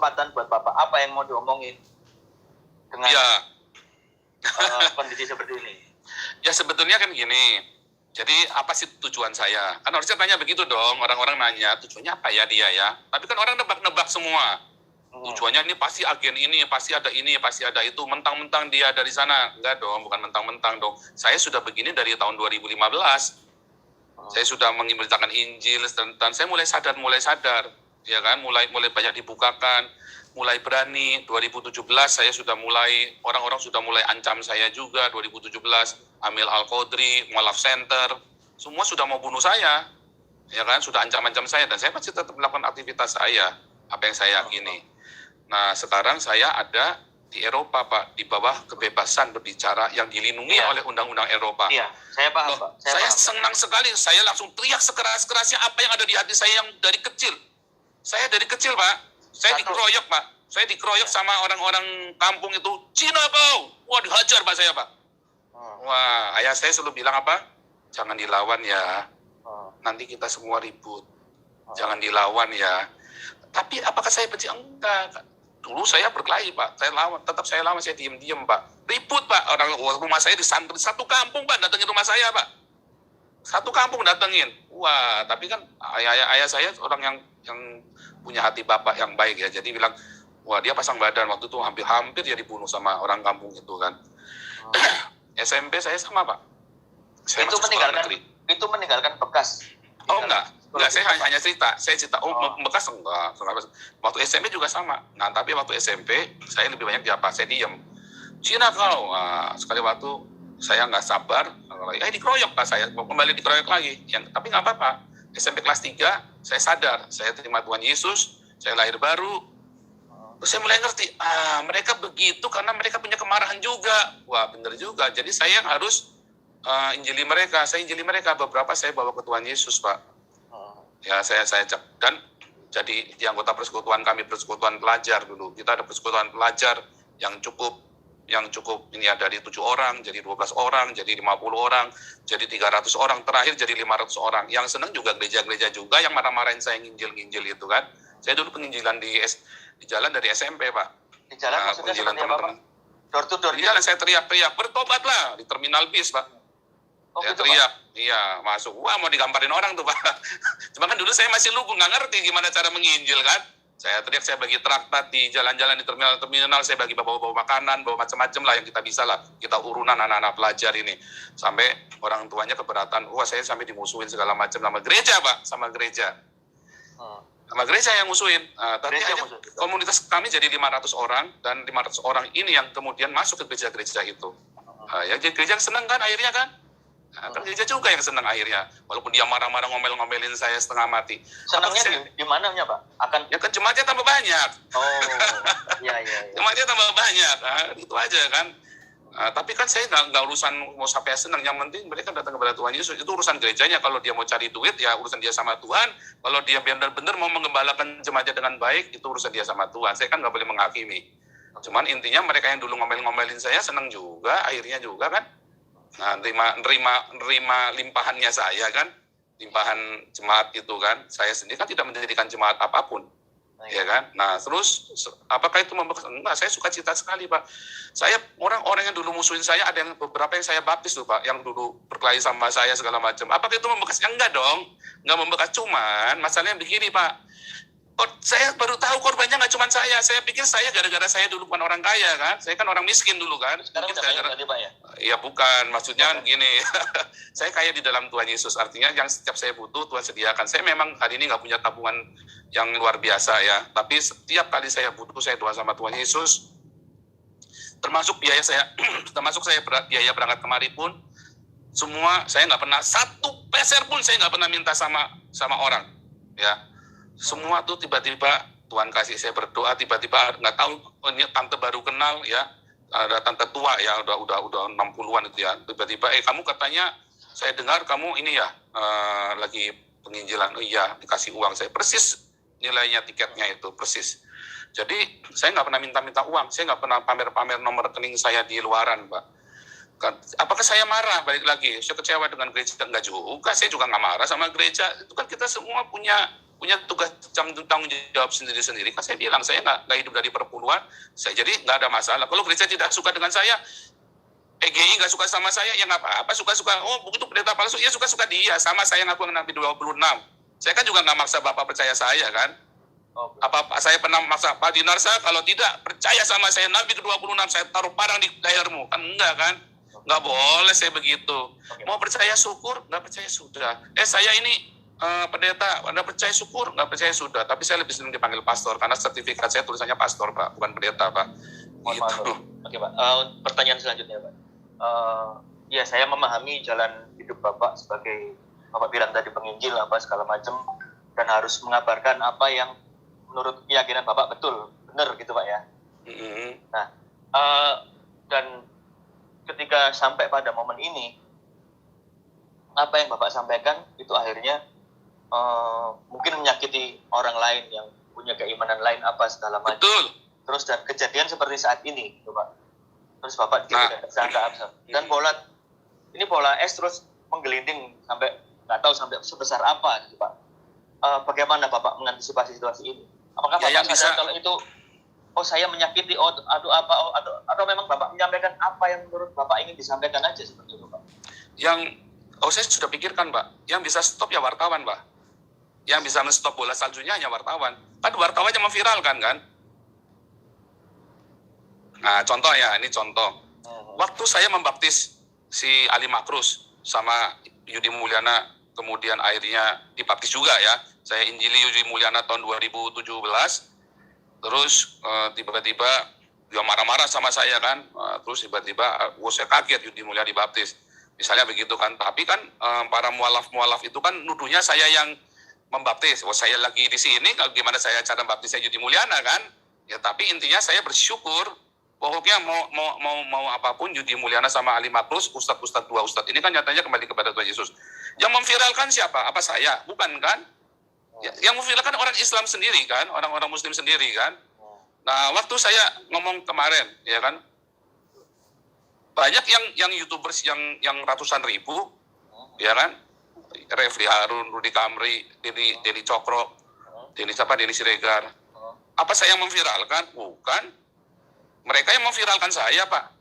kesempatan buat Bapak. Apa yang mau diomongin dengan Ya, kondisi seperti ini? ya sebetulnya kan gini. Jadi apa sih tujuan saya? Kan harusnya tanya begitu dong. Orang-orang nanya tujuannya apa ya dia ya. Tapi kan orang nebak-nebak semua. Tujuannya ini pasti agen ini, pasti ada ini, pasti ada itu. Mentang-mentang dia dari sana. Enggak dong, bukan mentang-mentang dong. Saya sudah begini dari tahun 2015. Saya sudah memberitakan Injil dan saya mulai sadar, ya kan, mulai banyak dibukakan, mulai berani. 2017 saya sudah mulai, orang-orang sudah mulai ancam saya juga. 2017 Amil Al-Qodri, Mualaf Center, semua sudah mau bunuh saya, ya kan, sudah ancam-ancam saya dan saya masih tetap melakukan aktivitas saya, apa yang saya yakini. Nah sekarang saya ada di Eropa, Pak, di bawah kebebasan berbicara yang dilindungi oleh undang-undang Eropa. Iya, saya paham, Pak. Saya senang sekali, saya langsung teriak sekeras-kerasnya apa yang ada di hati saya yang dari kecil. Saya dari kecil, Pak, saya dikeroyok, Pak. Saya dikeroyok sama orang-orang kampung itu, Cina kau! Wah, dihajar, Pak, saya, Pak. Wah, ayah saya selalu bilang apa? Jangan dilawan ya, nanti kita semua ribut. Jangan dilawan ya. Tapi apakah saya benci? Enggak. Dulu saya berkelahi, Pak. Saya lawan, saya diem-diem, Pak. Ribut, Pak. Rumah saya disantri satu kampung, Pak, datengin rumah saya, Pak. Satu kampung datengin. Wah, tapi kan ayah saya orang yang punya hati bapak yang baik ya. Jadi bilang, wah dia pasang badan waktu itu hampir ya dibunuh sama orang kampung itu kan. SMP saya sama, Pak. Saya itu meninggalkan bekas. Oh enggak, saya hanya cerita. Saya cerita, bekas enggak. Waktu SMP juga sama. Nah, tapi waktu SMP, saya lebih banyak diapa? Saya diem. Cina kau. Nah, sekali waktu, saya nggak sabar. Dikeroyok, Pak. Saya kembali dikeroyok lagi. Tapi nggak apa-apa. SMP kelas 3, saya sadar. Saya terima Tuhan Yesus. Saya lahir baru. Terus saya mulai ngerti. Mereka begitu karena mereka punya kemarahan juga. Wah, benar juga. Jadi saya harus injili mereka. Saya injili mereka. Beberapa saya bawa ke Tuhan Yesus, Pak. Ya, saya cek. Dan jadi di anggota persekutuan kami, persekutuan pelajar dulu. Kita ada persekutuan pelajar yang cukup ini ada dari 7 orang, jadi 12 orang, jadi 50 orang, jadi 300 orang, terakhir jadi 500 orang. Yang senang juga gereja-gereja juga yang marah-marahin saya nginjil itu kan. Saya dulu penginjilan di jalan dari SMP, Pak. Di jalan maksudnya seperti apa, Pak? Door to door. Di jalan saya teriak-teriak, bertobatlah di terminal bis, Pak. Saya teriak, iya masuk. Wah, mau digambarin orang tuh, Pak. Cuma kan dulu saya masih lugu, nggak ngerti gimana cara menginjil kan. Saya teriak, saya bagi traktat di jalan-jalan di terminal, saya bagi bawa makanan, bawa macam-macam lah yang kita bisa lah. Kita urunan anak-anak pelajar ini. Sampai orang tuanya keberatan, wah saya sampai dimusuhin segala macam sama gereja, Pak, sama gereja. Sama gereja yang musuhin. Tapi komunitas kami jadi 500 orang, dan 500 orang ini yang kemudian masuk ke gereja-gereja itu. Ya gereja senang kan akhirnya kan? Kan gereja juga yang senang akhirnya, walaupun dia marah-marah ngomel-ngomelin saya setengah mati. Senangnya di mananya, Pak? Ya kan jemaatnya tambah banyak. Iya. Jemaatnya tambah banyak, itu aja kan. Tapi kan saya nggak urusan mau sampai senang, yang penting mereka datang kepada Tuhan Yesus. Itu urusan gerejanya. Kalau dia mau cari duit ya urusan dia sama Tuhan. Kalau dia benar-benar mau mengembalakan jemaatnya dengan baik, itu urusan dia sama Tuhan. Saya kan nggak boleh menghakimi. Cuman intinya mereka yang dulu ngomel-ngomelin saya senang juga, akhirnya juga kan. Nah, nerima limpahannya saya kan, limpahan jemaat itu kan. Saya sendiri kan tidak mendirikan jemaat apapun, ya kan. Nah, terus apakah itu membekas? Enggak, saya suka cita sekali, Pak. Saya orang-orang yang dulu musuhin saya, ada yang beberapa yang saya baptis tuh, Pak, yang dulu berkelahi sama saya segala macam. Apakah itu membekas? Ya, enggak dong, enggak membekas. Cuman masalahnya begini, Pak. Saya baru tahu korbannya nggak cuma saya. Saya pikir saya gara-gara saya dulu bukan orang kaya kan. Saya kan orang miskin dulu kan. Sekarang udah kaya berarti, Pak ya? Iya bukan, maksudnya gini. Saya kaya di dalam Tuhan Yesus. Artinya yang setiap saya butuh Tuhan sediakan. Saya memang hari ini nggak punya tabungan yang luar biasa ya. Tapi setiap kali saya butuh, saya doa sama Tuhan Yesus. Termasuk biaya saya, biaya berangkat kemari pun. Semua saya nggak pernah, satu peser pun saya nggak pernah minta sama orang. Ya. Semua tuh tiba-tiba Tuhan kasih, saya berdoa tiba-tiba nggak tahu, ini tante baru kenal ya, ada tante tua ya, udah 60-an itu ya, tiba-tiba kamu katanya saya dengar kamu ini ya lagi penginjilan. Oh iya, dikasih uang. Saya persis nilainya tiketnya itu persis. Jadi saya nggak pernah minta uang, saya nggak pernah pamer nomor rekening saya di luaran, Pak. Apakah saya marah? Balik lagi, saya kecewa dengan gereja? Enggak juga, saya juga nggak marah sama gereja. Itu kan kita semua punya punya tugas tanggung jawab sendiri-sendiri. Kan saya bilang, saya nggak hidup dari perpuluhan, saya jadi nggak ada masalah. Kalau gereja tidak suka dengan saya, PGI nggak suka sama saya, ya nggak apa-apa, suka-suka. Oh, begitu pendeta palsu, ya suka-suka dia. Sama saya ngaku Nabi 26. Saya kan juga nggak maksa Bapak percaya saya kan. Apa saya pernah maksa Pak Dinarsa, kalau tidak percaya sama saya Nabi ke-26, saya taruh parang di lehermu. Kan enggak kan? Nggak boleh saya begitu. Mau percaya syukur, nggak percaya sudah. Saya ini pendeta, Anda percaya syukur, nggak percaya sudah. Tapi saya lebih sering dipanggil pastor, karena sertifikat saya tulisannya pastor, Pak, bukan pendeta, Pak. Gitu. Oke, Pak. Pertanyaan selanjutnya, Pak. Ya, saya memahami jalan hidup Bapak sebagai, Bapak bilang tadi penginjil, apa segala macam, dan harus mengabarkan apa yang menurut keyakinan Bapak betul, benar gitu, Pak ya. Nah, dan ketika sampai pada momen ini, apa yang Bapak sampaikan itu akhirnya mungkin menyakiti orang lain yang punya keimanan lain apa segala macam. Betul. Terus dan kejadian seperti saat ini, gitu, Pak. Terus Bapak dijadikan tersangka absen. Dan pola es terus menggelinding sampai nggak tahu sampai sebesar apa, gitu, Pak. Bagaimana Bapak mengantisipasi situasi ini? Apakah Ya, Bapak sadar kalau itu saya menyakiti, atau memang Bapak menyampaikan apa yang menurut Bapak ingin disampaikan aja seperti itu, Pak? Saya sudah pikirkan, Pak. Yang bisa stop ya wartawan, Pak. Yang bisa men-stop bola saljunya hanya wartawan. Kan wartawan yang memviralkan, kan? Nah, contoh ya, ini contoh. Waktu saya membaptis si Ali Makrus sama Yudi Mulyana, kemudian akhirnya dibaptis juga ya. Saya injili Yudi Mulyana tahun 2017. Terus tiba-tiba dia marah-marah sama saya kan. Terus tiba-tiba saya kaget Yudi Mulyana dibaptis. Misalnya begitu kan. Tapi kan para mualaf-mualaf itu kan nuduhnya saya yang membaptis. Saya lagi di sini, kalau gimana saya cara baptisnya Yudi Mulyana kan? Ya tapi intinya saya bersyukur. Pokoknya mau apapun Yudi Mulyana sama Ali Makrus, ustadz dua ustadz ini kan nyatanya kembali kepada Tuhan Yesus. Yang memviralkan siapa? Apa saya? Bukan kan? Yang memviralkan orang Islam sendiri kan, orang-orang Muslim sendiri kan. Nah, waktu saya ngomong kemarin, ya kan, banyak yang YouTubers yang ratusan ribu, ya kan, Refli Harun, Rudi Kamri, Denny Cokro, Denny Siregar. Apa saya yang memviralkan? Bukan. Mereka yang memviralkan saya, Pak.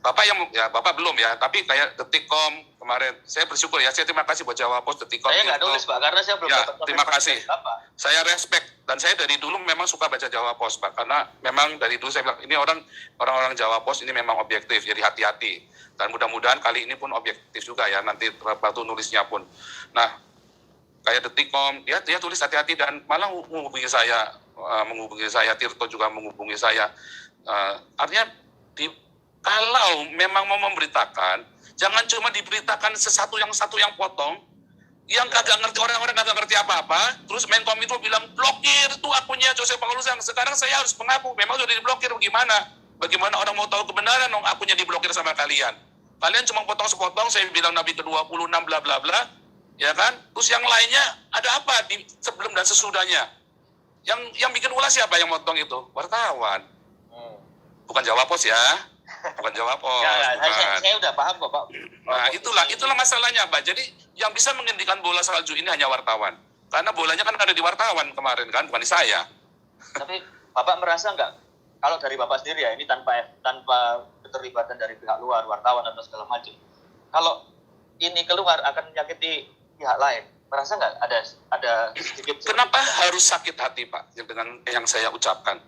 Bapak belum ya, tapi kayak Detikcom kemarin, saya bersyukur ya, saya terima kasih buat Jawa Post, Detikcom. Saya nggak nulis, Pak, karena saya belum dapat. Terima kasih. Saya respect, dan saya dari dulu memang suka baca Jawa Post, Pak, karena memang dari dulu saya bilang, ini orang-orang Jawa Post ini memang objektif, jadi hati-hati. Dan mudah-mudahan kali ini pun objektif juga ya, nanti waktu nulisnya pun. Nah, kayak Detikcom, dia tulis hati-hati dan malah menghubungi saya, Tirto juga menghubungi saya. Artinya, kalau memang mau memberitakan, jangan cuma diberitakan satu yang potong, yang kagak ngerti, orang-orang kagak ngerti apa-apa, terus Menkom itu bilang, blokir itu akunnya Joseph Paulus. Sekarang saya harus mengaku, memang sudah diblokir, bagaimana orang mau tahu kebenaran dong akunnya diblokir sama kalian. Kalian cuma potong sepotong, saya bilang Nabi ke-26, bla bla bla, ya kan? Terus yang lainnya, ada apa di sebelum dan sesudahnya? Yang bikin ulah siapa yang motong itu? Wartawan. Bukan Jawa Post ya. Bukan Jawa Post. Saya udah paham kok, Pak. Nah, itulah masalahnya, Pak. Jadi yang bisa menghentikan bola salju ini hanya wartawan. Karena bolanya kan ada di wartawan kemarin kan, bukan di saya. Tapi Bapak merasa nggak, kalau dari Bapak sendiri ya, ini tanpa keterlibatan dari pihak luar, wartawan atau segala macam, kalau ini keluar akan menyakiti pihak lain, merasa nggak ada sedikit? Kenapa harus sakit hati, Pak, dengan yang saya ucapkan?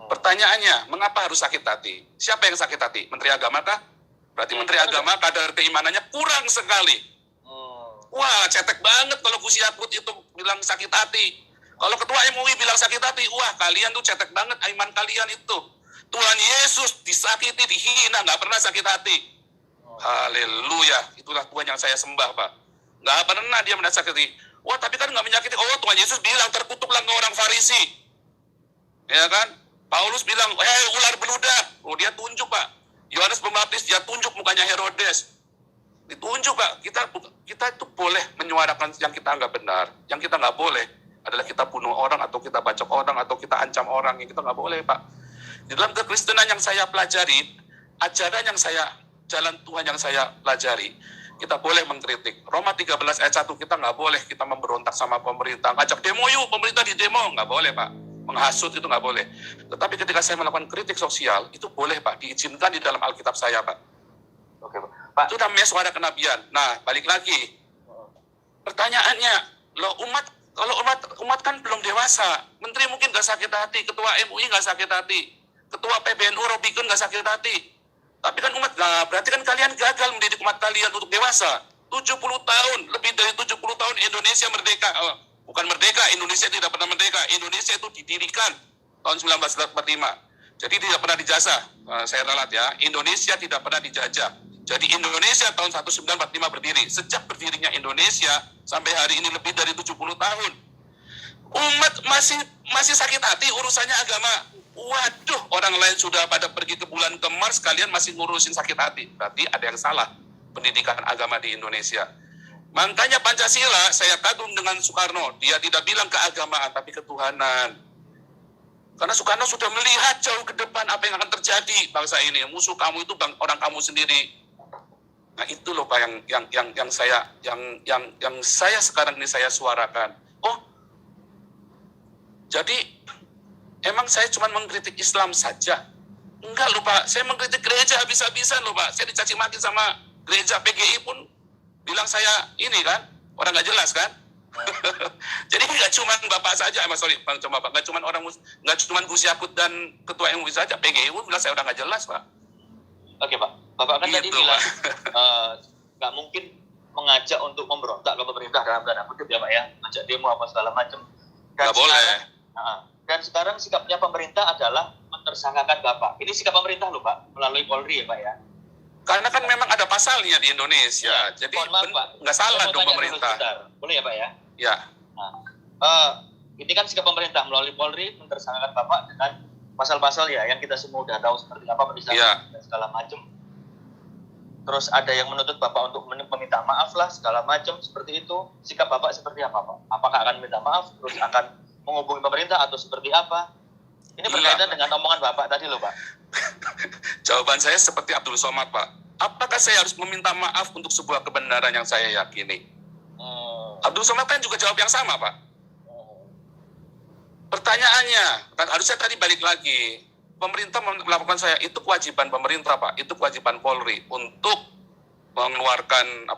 Pertanyaannya, mengapa harus sakit hati? Siapa yang sakit hati? Menteri Agama kah? Berarti Menteri Agama kadar keimanannya kurang sekali. Wah, cetek banget kalau Gus Yakut itu bilang sakit hati. Kalau Ketua MUI bilang sakit hati, wah kalian tuh cetek banget iman kalian itu. Tuhan Yesus disakiti, dihina, nggak pernah sakit hati. Haleluya, itulah Tuhan yang saya sembah, Pak. Nggak pernah dia mensakiti. Wah, tapi kan nggak menyakiti. Oh, Tuhan Yesus bilang terkutuklah ke orang Farisi. Ya kan? Paulus bilang, ular beludak. Oh, dia tunjuk, Pak. Yohanes Pembaptis, dia tunjuk mukanya Herodes. Ditunjuk, Pak. Kita itu boleh menyuarakan yang kita nggak benar. Yang kita nggak boleh adalah kita bunuh orang, atau kita bacok orang, atau kita ancam orang. Yang kita nggak boleh, Pak. Di dalam kekristenan yang saya pelajari, jalan Tuhan yang saya pelajari, kita boleh mengkritik. Roma 13 ayat 1 kita nggak boleh kita memberontak sama pemerintah. Ngajak demo yuk, pemerintah di demo. Nggak boleh, Pak. Menghasut itu nggak boleh. Tetapi ketika saya melakukan kritik sosial, itu boleh, Pak. Diizinkan di dalam Alkitab saya, Pak. Oke, Pak. Itu namanya suara kenabian. Nah, balik lagi. Pertanyaannya, loh kalau umat kan belum dewasa. Menteri mungkin nggak sakit hati, ketua MUI nggak sakit hati, ketua PBNU Robikun nggak sakit hati. Tapi kan umat, nah berarti kan kalian gagal mendidik umat kalian untuk dewasa. 70 tahun, lebih dari 70 tahun Indonesia merdeka. Oh, bukan merdeka, Indonesia tidak pernah merdeka. Indonesia itu didirikan tahun 1945. Jadi tidak pernah dijajah. Saya ralat ya, Indonesia tidak pernah dijajah. Jadi Indonesia tahun 1945 berdiri. Sejak berdirinya Indonesia sampai hari ini lebih dari 70 tahun. Umat masih sakit hati urusannya agama. Waduh, orang lain sudah pada pergi ke bulan ke Mars, kalian masih ngurusin sakit hati. Berarti ada yang salah pendidikan agama di Indonesia. Makanya Pancasila, saya kagum dengan Soekarno. Dia tidak bilang keagamaan, tapi ketuhanan. Karena Soekarno sudah melihat jauh ke depan apa yang akan terjadi bangsa ini. Musuh kamu itu orang kamu sendiri. Nah itu loh Pak yang saya sekarang ini saya suarakan. Oh, jadi emang saya cuma mengkritik Islam saja? Enggak loh Pak, saya mengkritik gereja habis-habisan loh Pak. Saya dicaci maki sama gereja PGI pun bilang saya ini kan, orang nggak jelas kan? Jadi nggak cuma Bapak saja, nggak cuma Gus Yakut dan Ketua MUI saja, PGI pun bilang saya orang nggak jelas Pak. Oke Pak, Bapak kan tadi Gitu, bilang nggak mungkin mengajak untuk memberontak ke pemerintah dalam tanda kutip ya Pak ya, ngajak demo apa segala macam. Nggak boleh. Dan sekarang sikapnya pemerintah adalah mentersangkakan Bapak. Ini sikap pemerintah loh Pak, melalui Polri ya Pak ya. Karena kan memang ada pasalnya di Indonesia, ya, jadi nggak salah dong pemerintah. Boleh ya Pak ya? Ya. Ini kan sikap pemerintah melalui Polri mentersangkakan Bapak dengan pasal-pasal ya yang kita semua udah tahu seperti apa penistaan dan segala macam. Terus ada yang menuntut Bapak untuk meminta maaf lah segala macam seperti itu. Sikap Bapak seperti apa Pak? Apakah akan minta maaf terus akan menghubungi pemerintah atau seperti apa? Ini berkaitan dengan omongan Bapak tadi loh Pak. Jawaban saya seperti Abdul Somad Pak. Apakah saya harus meminta maaf untuk sebuah kebenaran yang saya yakini? Abdul Somad kan juga jawab yang sama Pak. Pertanyaannya, kan harusnya tadi balik lagi. Pemerintah melakukan saya, itu kewajiban pemerintah Pak. Itu kewajiban Polri untuk mengeluarkan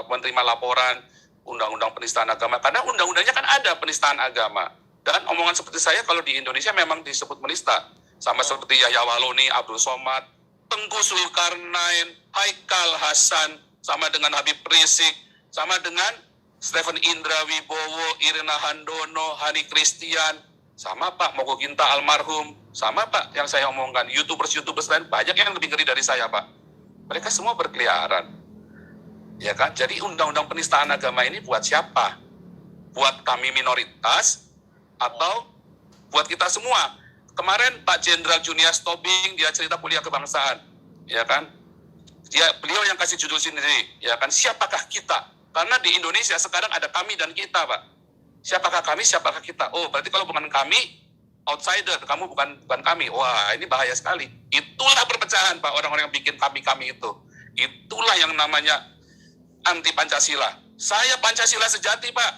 menerima laporan undang-undang penistaan agama. Karena undang-undangnya kan ada penistaan agama. Dan omongan seperti saya kalau di Indonesia memang disebut menista. Sama seperti Yahya Waloni, Abdul Somad, Tengku Zulkarnain, Haikal Hasan, sama dengan Habib Rizik, sama dengan Stephen Indra Wibowo, Irina Handono, Hani Christian, sama Pak Moko Ginta almarhum, sama Pak yang saya omongkan, YouTubers lain banyak yang lebih ngeri dari saya Pak. Mereka semua berkeliaran. Ya kan? Jadi undang-undang penistaan agama ini buat siapa? Buat kami minoritas atau buat kita semua? Kemarin Pak Jenderal Junias Tobing dia cerita kuliah kebangsaan, ya kan? Beliau yang kasih judul sendiri, ya kan? Siapakah kita? Karena di Indonesia sekarang ada kami dan kita, Pak. Siapakah kami, siapakah kita? Oh, berarti kalau bukan kami, outsider, kamu bukan kami. Wah, ini bahaya sekali. Itulah perpecahan, Pak, orang-orang yang bikin kami itu. Itulah yang namanya anti Pancasila. Saya Pancasila sejati, Pak.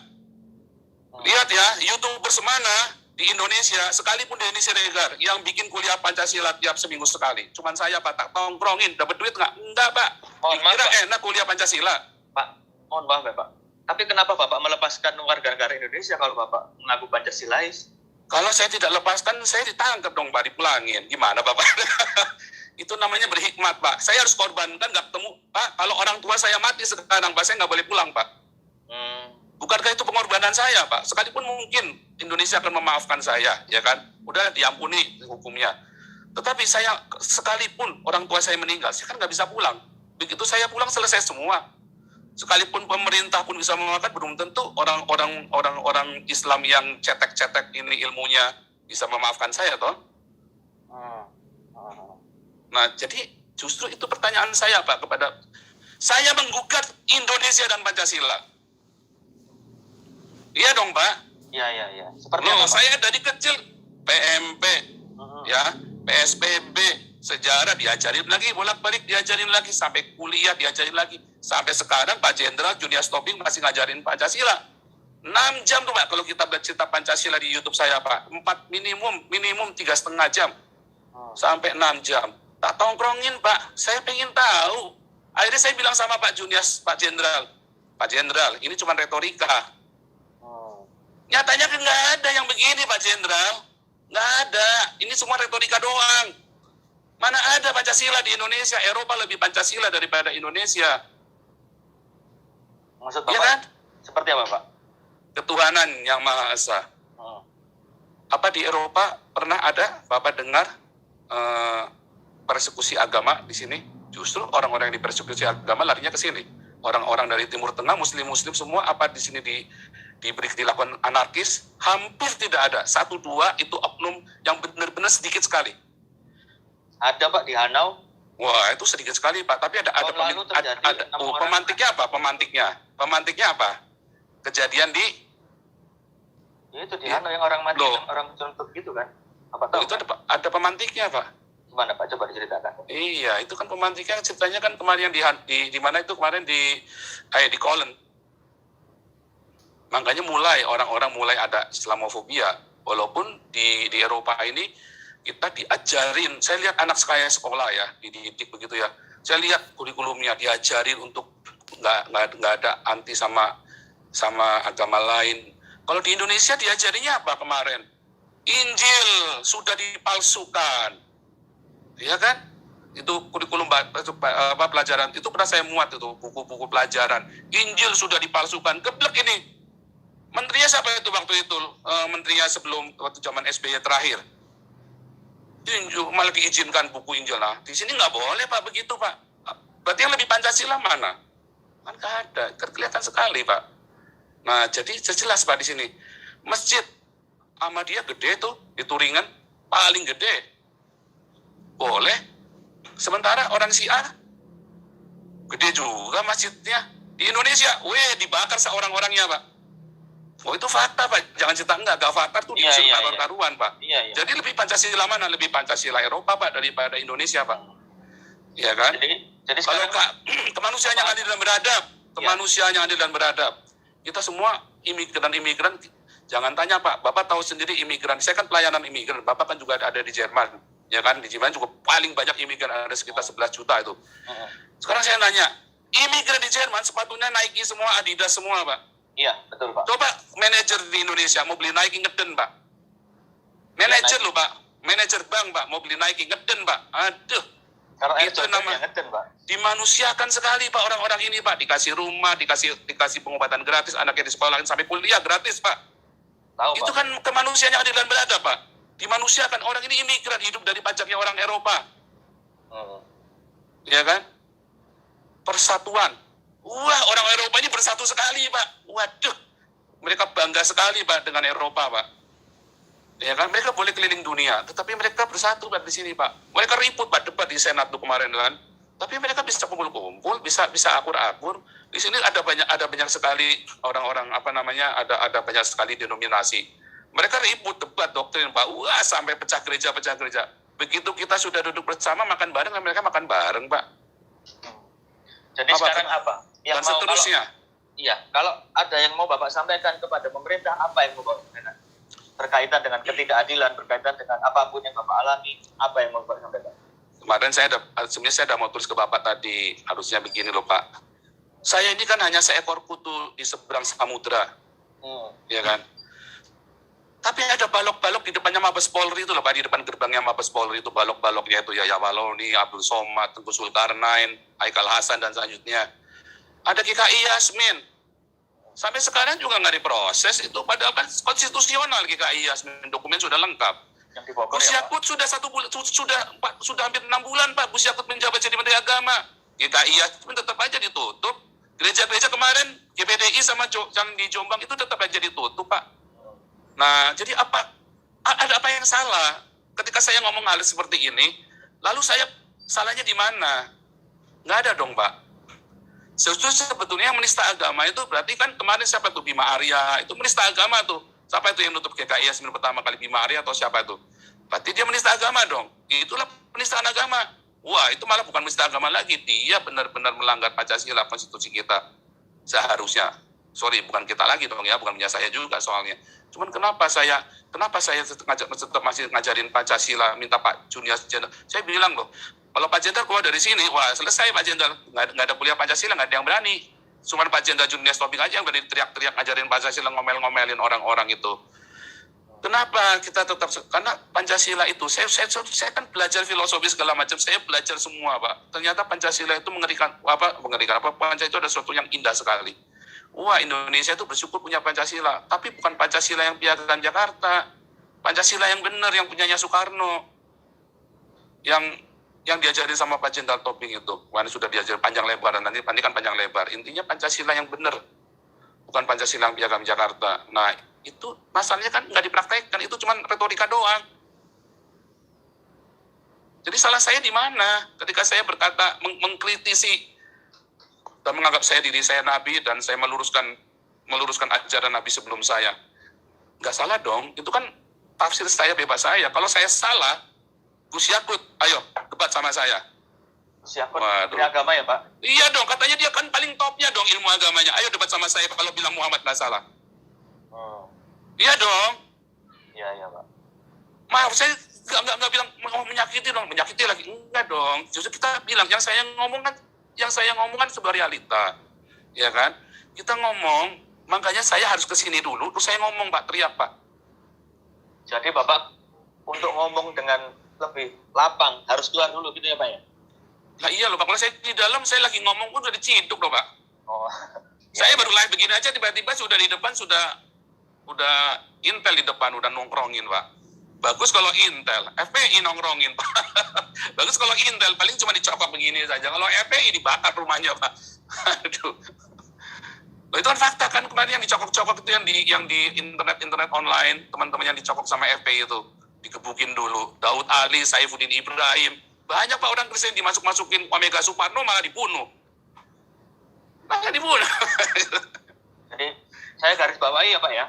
Lihat ya, YouTuber semana di Indonesia, sekalipun di Indonesia Regar, yang bikin kuliah Pancasila tiap seminggu sekali. Cuman saya, Pak, tak tongkrongin, dapat duit nggak? Enggak, Pak. Kira enak kuliah Pancasila. Pak, mohon maaf ya, Pak. Tapi kenapa Bapak melepaskan warga negara Indonesia kalau Bapak mengaku Pancasilais? Kalau saya tidak lepaskan, saya ditangkap dong, Pak, dipulangin. Gimana, Bapak? Itu namanya berhikmat, Pak. Saya harus korbankan, nggak ketemu. Pak, kalau orang tua saya mati sekarang, Pak, saya nggak boleh pulang, Pak. Bukankah itu pengorbanan saya, Pak? Sekalipun mungkin Indonesia akan memaafkan saya, ya kan? Udah diampuni hukumnya. Tetapi saya, sekalipun orang tua saya meninggal, saya kan nggak bisa pulang. Begitu saya pulang, selesai semua. Sekalipun pemerintah pun bisa memaafkan, belum tentu orang Islam yang cetek-cetek ini ilmunya bisa memaafkan saya, toh? Nah, jadi justru itu pertanyaan saya, Pak, kepada saya menggugat Indonesia dan Pancasila. Iya dong, Pak. Iya. Seperti loh, apa, Pak? saya dari kecil PMP, ya, PSBB, sejarah diajarin lagi, bolak-balik diajarin lagi, sampai kuliah diajarin lagi. Sampai sekarang Pak Jenderal Junior Tobing masih ngajarin Pancasila. 6 jam tuh Pak, kalau kita cerita Pancasila di YouTube saya Pak. Minimum 3,5 jam. Sampai 6 jam. Tak tongkrongin Pak, saya pengen tahu. Akhirnya saya bilang sama Pak Jenderal, ini cuma retorika. Nyatanya kan nggak ada yang begini Pak Jenderal. Nggak ada, ini semua retorika doang. Mana ada Pancasila di Indonesia? Eropa lebih Pancasila daripada Indonesia. Maksud Ya Bapak kan? seperti apa Pak? Ketuhanan yang Maha Esa. Apa di Eropa pernah ada Bapak dengar persekusi agama di sini? Justru orang-orang yang dipersekusi agama larinya ke sini. Orang-orang dari Timur Tengah, Muslim semua apa di sini dilakukan anarkis? Hampir tidak ada. 1-2 itu oknum yang benar-benar sedikit sekali. Ada Pak di Hanau. Wah, itu sedikit sekali Pak. Tapi ada pemantiknya apa? Pemantiknya apa? Kejadian di Ya, itu di Hanau yang orang mati, orang contoh gitu kan? Apa tahu? Itu ada pemantiknya Pak. Gimana Pak? Coba diceritakan. Iya, itu kan pemantiknya ceritanya kan kemarin di mana itu kemarin di Kolen. Makanya orang-orang mulai ada Islamofobia. Walaupun di Eropa ini kita diajarin, saya lihat anak saya sekolah ya, dididik begitu ya. Saya lihat kurikulumnya diajarin untuk nggak ada anti sama agama lain. Kalau di Indonesia diajarinya apa kemarin? Injil sudah dipalsukan. Ya kan? Itu kurikulum pelajaran, itu pernah saya muat itu, buku-buku pelajaran. Injil sudah dipalsukan, geblek ini. Menterinya siapa itu waktu itu? Menterinya sebelum, waktu zaman SBY terakhir. Malah diizinkan buku Injil. Nah, di sini nggak boleh Pak, begitu Pak. Berarti yang lebih Pancasila mana? Kan nggak ada, kan kelihatan sekali Pak. Nah, jadi jelas Pak di sini. Masjid Ahmadiyah gede tuh, di Turingan, paling gede. Boleh. Sementara orang Syiah gede juga masjidnya. Di Indonesia, dibakar seorang-orangnya Pak. Oh itu fakta Pak, jangan cerita enggak fakta tuh diusir karuan Pak. Iya. Jadi lebih Pancasila mana? Lebih Pancasila Eropa Pak daripada Indonesia Pak. Iya kan? Jadi kalau kemanusiaan yang adil dan beradab, kemanusiaan yang adil dan beradab. Kita semua imigran, jangan tanya Pak, Bapak tahu sendiri imigran. Saya kan pelayanan imigran, Bapak kan juga ada di Jerman. Ya kan, di Jerman juga paling banyak imigran, ada sekitar 11 juta itu. Sekarang saya nanya, imigran di Jerman sepatunya Nike semua, Adidas semua Pak. Iya, betul Pak. Coba manajer di Indonesia mau beli Nike ngeden Pak. Manajer loh Pak, manajer bank Pak, mau beli Nike ngeden Pak. Aduh. Kalau itu namanya ngeden Pak. Dimanusiakan sekali Pak orang-orang ini Pak, dikasih rumah, dikasih pengobatan gratis, anaknya di sekolah sampai kuliah gratis Pak. Tahu, itu Pak. kan kemanusiaan yang adil dan beradab Pak. Dimanusiakan, orang ini imigran hidup dari pajaknya orang Eropa. Ya kan? Persatuan. Wah, orang Eropa ini bersatu sekali Pak. Waduh, mereka bangga sekali Pak dengan Eropa Pak. Ya kan, mereka boleh keliling dunia, tetapi mereka bersatu Pak di sini Pak. Mereka ribut Pak, debat di Senat tuh kemarin kan. Tapi mereka bisa kumpul-kumpul, bisa akur-akur. Di sini ada banyak sekali orang-orang ada banyak sekali denominasi. Mereka ribut debat doktrin Pak. Wah, sampai pecah gereja. Begitu kita sudah duduk bersama makan bareng, mereka makan bareng Pak. Jadi sekarang apa? Dan seterusnya. Kalau ada yang mau Bapak sampaikan kepada pemerintah, apa yang mau Bapak sampaikan? Berkaitan dengan ketidakadilan, berkaitan dengan apapun yang Bapak alami, apa yang mau Bapak sampaikan? Kemarin sebenarnya saya mau tulis ke Bapak tadi, harusnya begini loh Pak. Saya ini kan hanya seekor kutu di seberang samudra, ya kan? Tapi ada balok-balok di depannya Mabes Polri itu loh Pak, di depan gerbangnya Mabes Polri itu balok-baloknya itu ya Waloni, Abdul Somad, Tengku Zulkarnain, Haikal Hasan dan selanjutnya. Ada GKI Yasmin. Sampai sekarang juga nggak diproses, itu padahal kan konstitusional GKI Yasmin, dokumen sudah lengkap. Gus Yakut sudah 1 bulan, sudah hampir 6 bulan Pak, Gus Yakut menjabat jadi Menteri Agama. GKI Yasmin tetap aja ditutup. Gereja-gereja kemarin, GPDI sama yang di Jombang itu tetap aja ditutup Pak. Nah, jadi ada apa yang salah? Ketika saya ngomong hal seperti ini, lalu saya salahnya di mana? Nggak ada dong, Pak. Sebetulnya yang menista agama itu berarti kan kemarin siapa tuh Bima Arya, itu menista agama tuh. Siapa itu yang nutup GKI Yasmin pertama kali, Bima Arya atau siapa itu? Berarti dia menista agama dong. Itulah penistaan agama. Wah, itu malah bukan menista agama lagi. Dia benar-benar melanggar Pancasila, konstitusi kita. Seharusnya. Sorry, bukan kita lagi dong ya, bukan punya saya juga soalnya. Cuman kenapa saya tetap masih ngajarin Pancasila, minta Pak Junior Jenderal. Saya bilang loh, kalau Pak Jenderal keluar dari sini, wah selesai Pak Jenderal. Nggak ada kuliah Pancasila, nggak ada yang berani. Cuman Pak Jenderal Junior Topik aja yang berani teriak-teriak ngajarin Pancasila, ngomel-ngomelin orang-orang itu. Kenapa kita tetap, karena Pancasila itu, saya kan belajar filosofi segala macam, saya belajar semua Pak. Ternyata Pancasila itu mengerikan, Pancasila itu ada sesuatu yang indah sekali. Wah, Indonesia itu bersyukur punya Pancasila, tapi bukan Pancasila yang piagam Jakarta. Pancasila yang benar, yang punyanya Soekarno. Yang diajarin sama Pak Jenderal Topik itu. Wah, ini sudah diajar panjang lebar, dan nanti kan panjang lebar. Intinya Pancasila yang benar, bukan Pancasila yang piagam Jakarta. Nah, itu masalahnya kan nggak dipraktekkan, itu cuma retorika doang. Jadi salah saya di mana ketika saya berkata, mengkritisi dan menganggap diri saya nabi dan saya meluruskan ajaran nabi sebelum saya. Nggak salah dong, itu kan tafsir saya, bebas saya. Kalau saya salah, Gus Yakut, ayo debat sama saya. Gus Yakut agama ya Pak? Iya dong, katanya dia kan paling topnya dong ilmu agamanya. Ayo debat sama saya kalau bilang Muhammad nggak salah. Iya dong. Iya Pak. Maaf, saya nggak bilang mau menyakiti lagi, enggak dong. Justru kita bilang yang saya ngomong kan sebuah realita, ya kan? Kita ngomong, makanya saya harus kesini dulu, terus saya ngomong Pak, teriak Pak. Jadi Bapak untuk ngomong dengan lebih lapang harus keluar dulu gitu ya Pak ya? Nah iya loh Pak, kalau saya di dalam saya lagi ngomong pun udah diciduk loh Pak. Oh. Saya baru live begini aja tiba-tiba sudah di depan udah Intel di depan, udah nongkrongin Pak. Bagus kalau Intel, FPI nongkrongin Pak. Bagus kalau Intel, paling cuma dicokok begini saja. Kalau FPI dibakar rumahnya Pak. Aduh. Loh, itu kan fakta kan, kemarin yang dicokok-cokok itu yang di internet online, teman-teman yang dicokok sama FPI itu. Dikebukin dulu. Daud Ali, Saifuddin Ibrahim. Banyak Pak orang Kristen dimasuk-masukin Omega Suparno malah dibunuh. Jadi saya garis bawahi ya Pak ya.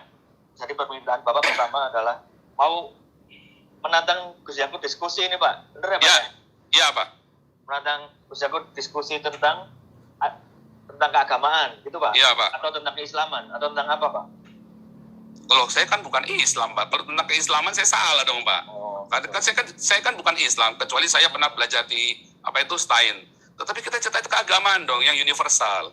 Jadi permintaan Bapak pertama adalah mau menantang Gus Yakut diskusi ini Pak. Benar ya Pak? Iya Pak. Menantang Gus Yakut diskusi tentang keagamaan gitu Pak? Iya Pak. Atau tentang keislaman? Atau tentang apa Pak? Kalau saya kan bukan Islam Pak. Kalau tentang keislaman saya salah dong Pak. Karena saya kan bukan Islam, kecuali saya pernah belajar di Stein. Tetapi kita cerita itu keagamaan dong, yang universal.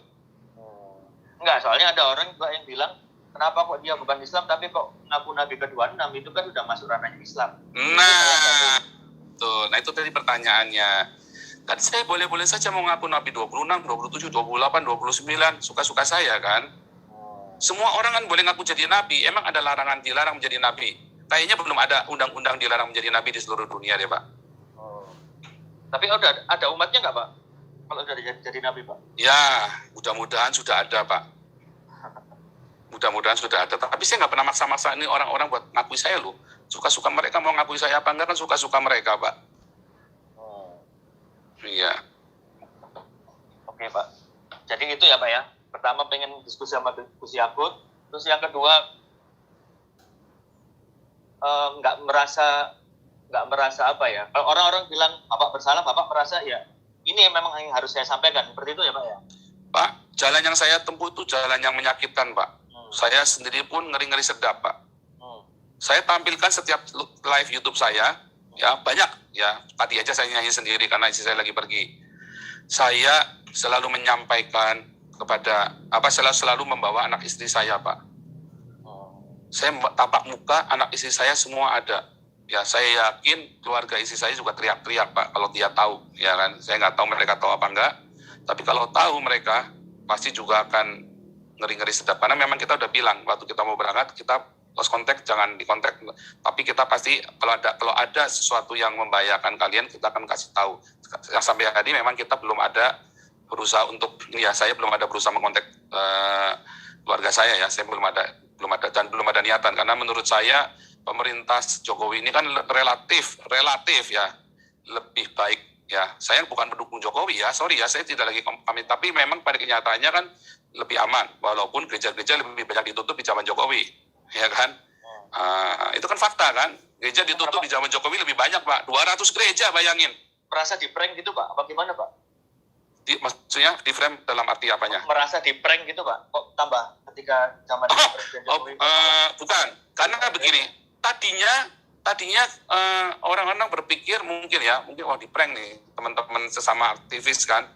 Enggak, soalnya ada orang juga yang bilang, kenapa kok dia bukan Islam, tapi kok ngaku Nabi ke-26, itu kan udah masuk ranahnya Islam. Nah itu tadi pertanyaannya. Kan saya boleh-boleh saja mau ngaku Nabi 26, 27, 28, 29, suka-suka saya kan. Semua orang kan boleh ngaku jadi Nabi, emang ada larangan dilarang menjadi Nabi? Kayaknya belum ada undang-undang dilarang menjadi Nabi di seluruh dunia deh Pak. Tapi ada umatnya nggak Pak? Kalau udah jadi Nabi Pak? Ya, mudah-mudahan sudah ada Pak. Mudah-mudahan sudah ada. Tapi saya nggak pernah maksa-maksa ini orang-orang buat ngakui saya loh. Suka-suka mereka mau ngakui saya apa enggak kan suka-suka mereka Pak. Iya. Oke Pak. Jadi itu ya Pak ya. Pertama pengen diskusi sama Gus Yakut. Terus yang kedua nggak merasa apa ya. Kalau orang-orang bilang Bapak bersalah, Bapak merasa ya ini memang yang harus saya sampaikan. Seperti itu ya Pak ya. Pak, jalan yang saya tempuh itu jalan yang menyakitkan Pak. Saya sendiri pun ngeri-ngeri sedap Pak. Saya tampilkan setiap live YouTube saya, ya banyak ya. Tadi aja saya nyanyi sendiri karena istri saya lagi pergi. Saya selalu menyampaikan kepada selalu membawa anak istri saya Pak. Saya tampak muka anak istri saya semua ada. Ya saya yakin keluarga istri saya juga teriak-teriak Pak kalau dia tahu, ya kan. Saya nggak tahu mereka tahu apa enggak. Tapi kalau tahu mereka pasti juga akan ngeri-ngeri sedap. Karena memang kita udah bilang waktu kita mau berangkat kita lost contact, jangan dikontak. Tapi kita pasti kalau ada sesuatu yang membahayakan kalian kita akan kasih tahu. Yang sampai tadi memang kita belum ada berusaha untuk saya belum ada berusaha mengontak keluarga saya ya. Saya belum ada dan belum ada niatan karena menurut saya pemerintah Jokowi ini kan relatif ya lebih baik ya. Saya bukan pendukung Jokowi ya, sorry ya, saya tidak lagi pamit, tapi memang pada kenyataannya kan lebih aman walaupun gereja-gereja lebih banyak ditutup di zaman Jokowi, ya kan? Itu kan fakta kan, gereja ditutup di zaman Jokowi lebih banyak Pak, 200 gereja bayangin. merasa di prank gitu Pak? Apa gimana Pak? Maksudnya di frame dalam arti apanya? Merasa di prank gitu Pak? Kok tambah ketika zaman Presiden Jokowi? Bukan, karena begini, tadinya orang-orang berpikir mungkin di prank nih teman-teman sesama aktivis kan.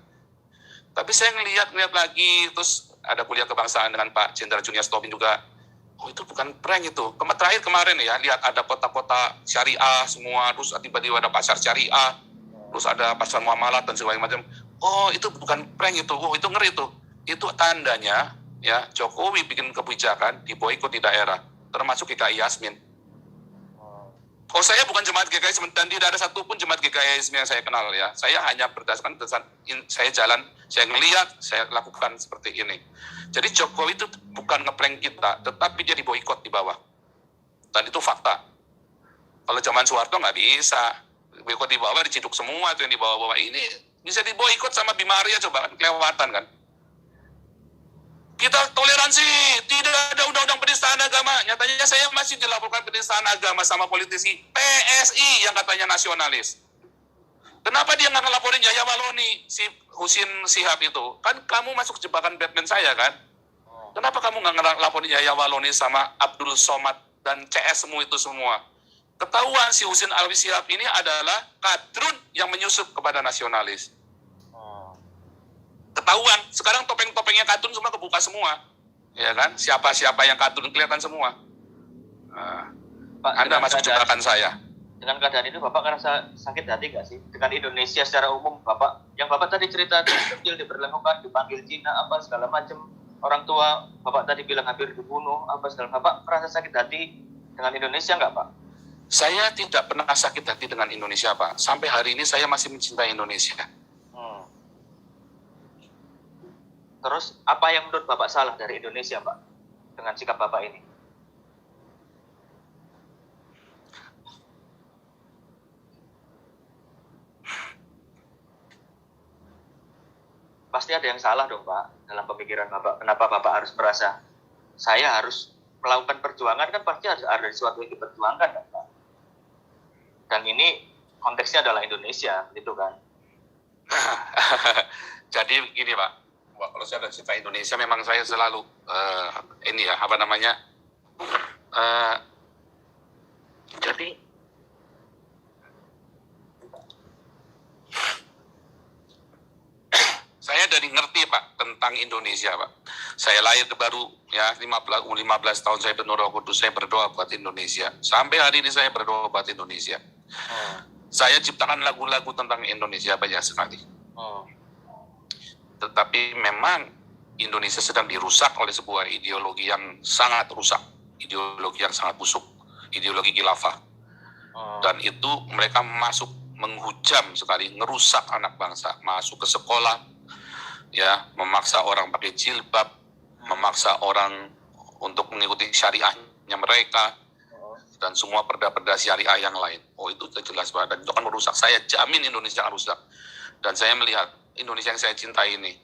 Tapi saya ngelihat lagi, terus ada kuliah kebangsaan dengan Pak Jenderal Junior Tobing juga. Oh itu bukan prank itu. Terakhir kemarin ya, lihat ada kota-kota syariah semua, terus tiba-tiba ada pasar syariah, terus ada pasar muamalat dan segala macam. Oh itu bukan prank itu, oh itu ngeri tuh. Itu tandanya ya Jokowi bikin kebijakan diboikot di daerah, termasuk GKI Yasmin. Oh saya bukan jemaat GKI Yasmin dan tidak ada satupun jemaat GKI Yasmin yang saya kenal ya. Saya hanya berdasarkan saya jalan, saya ngelihat, saya lakukan seperti ini. Jadi Jokowi itu bukan ngeprank kita, tetapi dia diboikot di bawah. Dan itu fakta. Kalau zaman Soeharto nggak bisa. Boikot di bawah diciduk semua tuh yang di bawah-bawah ini. Bisa diboikot sama Bima Arya, coba kan kelewatan kan. Kita toleransi, tidak ada undang-undang penistaan agama. Nyatanya saya masih dilaporkan penistaan agama sama politisi PSI yang katanya nasionalis. Kenapa dia nggak ngelaporin Yahya Waloni, si Husin Shihab itu? Kan kamu masuk jebakan Batman saya kan? Kenapa kamu nggak ngelaporin Yahya Waloni sama Abdul Somad dan CS-mu itu semua? Ketahuan si Husin Alwi Shihab ini adalah kadrun yang menyusup kepada nasionalis. Ketahuan, sekarang topeng-topengnya kadrun semua kebuka semua. Ya kan? Siapa-siapa yang kadrun kelihatan semua. Pak, Anda masuk jebakan saya. Dengan keadaan itu Bapak ngerasa sakit hati nggak sih? Dengan Indonesia secara umum, Bapak tadi cerita kecil diperlakukan, dipanggil Cina, apa segala macam. Orang tua Bapak tadi bilang hampir dibunuh, apa segala. Bapak merasa sakit hati dengan Indonesia nggak Pak? Saya tidak pernah sakit hati dengan Indonesia Pak. Sampai hari ini saya masih mencintai Indonesia. Terus apa yang menurut Bapak salah dari Indonesia Pak? Dengan sikap Bapak ini? Pasti ada yang salah dong Pak dalam pemikiran Bapak. Kenapa Bapak harus merasa saya harus melakukan perjuangan, kan pasti ada sesuatu yang diperjuangkan kan Pak. Dan ini konteksnya adalah Indonesia gitu kan. Jadi begini Pak, kalau saya ada cerita Indonesia memang saya selalu jadi saya dari ngerti Pak tentang Indonesia Pak. Saya lahir baru ya 15 tahun saya berdoa kudus, saya berdoa buat Indonesia. Sampai hari ini saya berdoa buat Indonesia. Saya ciptakan lagu-lagu tentang Indonesia banyak sekali. Tetapi memang Indonesia sedang dirusak oleh sebuah ideologi yang sangat rusak, ideologi yang sangat busuk, ideologi khilafah. Dan itu mereka masuk menghujam sekali, ngerusak anak bangsa, masuk ke sekolah, ya memaksa orang pakai jilbab, memaksa orang untuk mengikuti syariahnya mereka, dan semua perda-perda syariah yang lain. Oh itu jelas banget, dan itu akan merusak. Saya jamin Indonesia akan rusak. Dan saya melihat Indonesia yang saya cintai ini,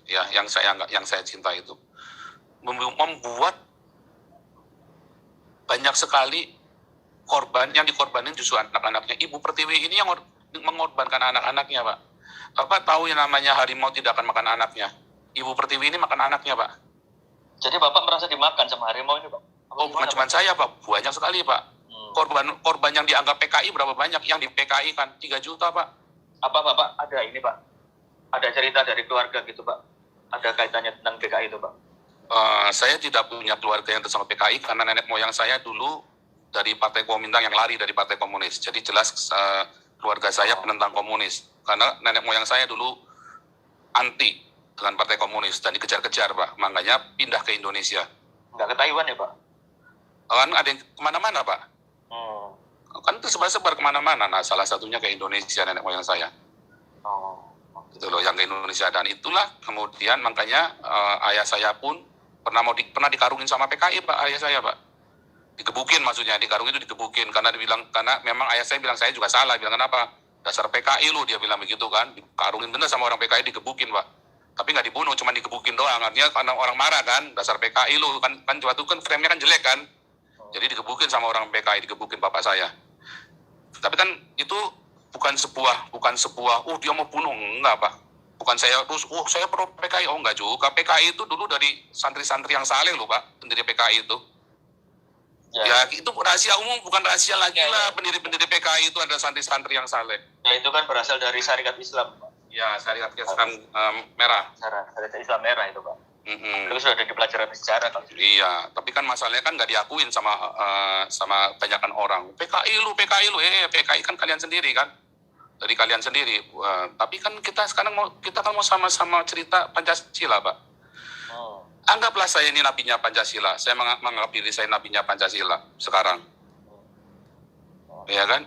ya yang saya cintai itu membuat banyak sekali korban yang dikorbanin justru anak-anaknya. Ibu Pertiwi ini yang mengorbankan anak-anaknya Pak. Bapak tahu yang namanya harimau tidak akan makan anaknya. Ibu Pertiwi ini makan anaknya Pak. Jadi Bapak merasa dimakan sama harimau ini Pak? Oh bukan cuma saya Pak, banyak sekali Pak. Korban yang dianggap PKI berapa banyak, yang di PKI kan 3 juta Pak. Apa Bapak ada ini Pak? Ada cerita dari keluarga gitu Pak? Ada kaitannya tentang PKI itu Pak? Saya tidak punya keluarga yang bersama PKI karena nenek moyang saya dulu dari Partai Komintang yang lari dari Partai Komunis. Jadi jelas keluarga saya penentang komunis. Karena nenek moyang saya dulu anti dengan Partai Komunis dan dikejar-kejar Pak. Makanya pindah ke Indonesia. Nggak ke Taiwan ya Pak? Kan ada yang kemana-mana Pak. Kan tersebar-sebar kemana-mana. Nah salah satunya ke Indonesia nenek moyang saya. Itu loh yang ke Indonesia. Dan itulah kemudian makanya ayah saya pun pernah dikarungin sama PKI Pak, ayah saya Pak. Digebukin maksudnya, dikarungin itu digebukin karena memang ayah saya bilang saya juga salah, bilang kenapa? Dasar PKI lu, dia bilang begitu kan. Dikarungin bener sama orang PKI, digebukin Pak. Tapi nggak dibunuh, cuma digebukin doang. Artinya karena orang marah kan, dasar PKI lu kan waktu kan frame-nya kan jelek kan. Jadi digebukin sama orang PKI, digebukin bapak saya. Tapi kan itu bukan sebuah dia mau bunuh, enggak Pak. Bukan saya terus saya pro PKI, enggak juga. PKI itu dulu dari santri-santri yang saleh loh Pak, pendiri PKI itu. Ya itu rahasia umum, bukan rahasia lagi lah. Pendiri-pendiri PKI itu ada santri-santri yang saleh. Ya itu kan berasal dari syariat Islam Pak. Ya syariat Islam merah. Syariat Islam merah itu Pak. Itu sudah ada di pelajaran sejarah kalau gitu. Iya, tapi kan masalahnya kan nggak diakuin sama banyakan orang. PKI lu, PKI kan kalian sendiri kan, dari kalian sendiri. Tapi kan kita sekarang kita mau sama-sama cerita Pancasila, Pak. Anggaplah saya ini nabinya Pancasila. Saya menganggap diri saya nabinya Pancasila sekarang. Ya kan?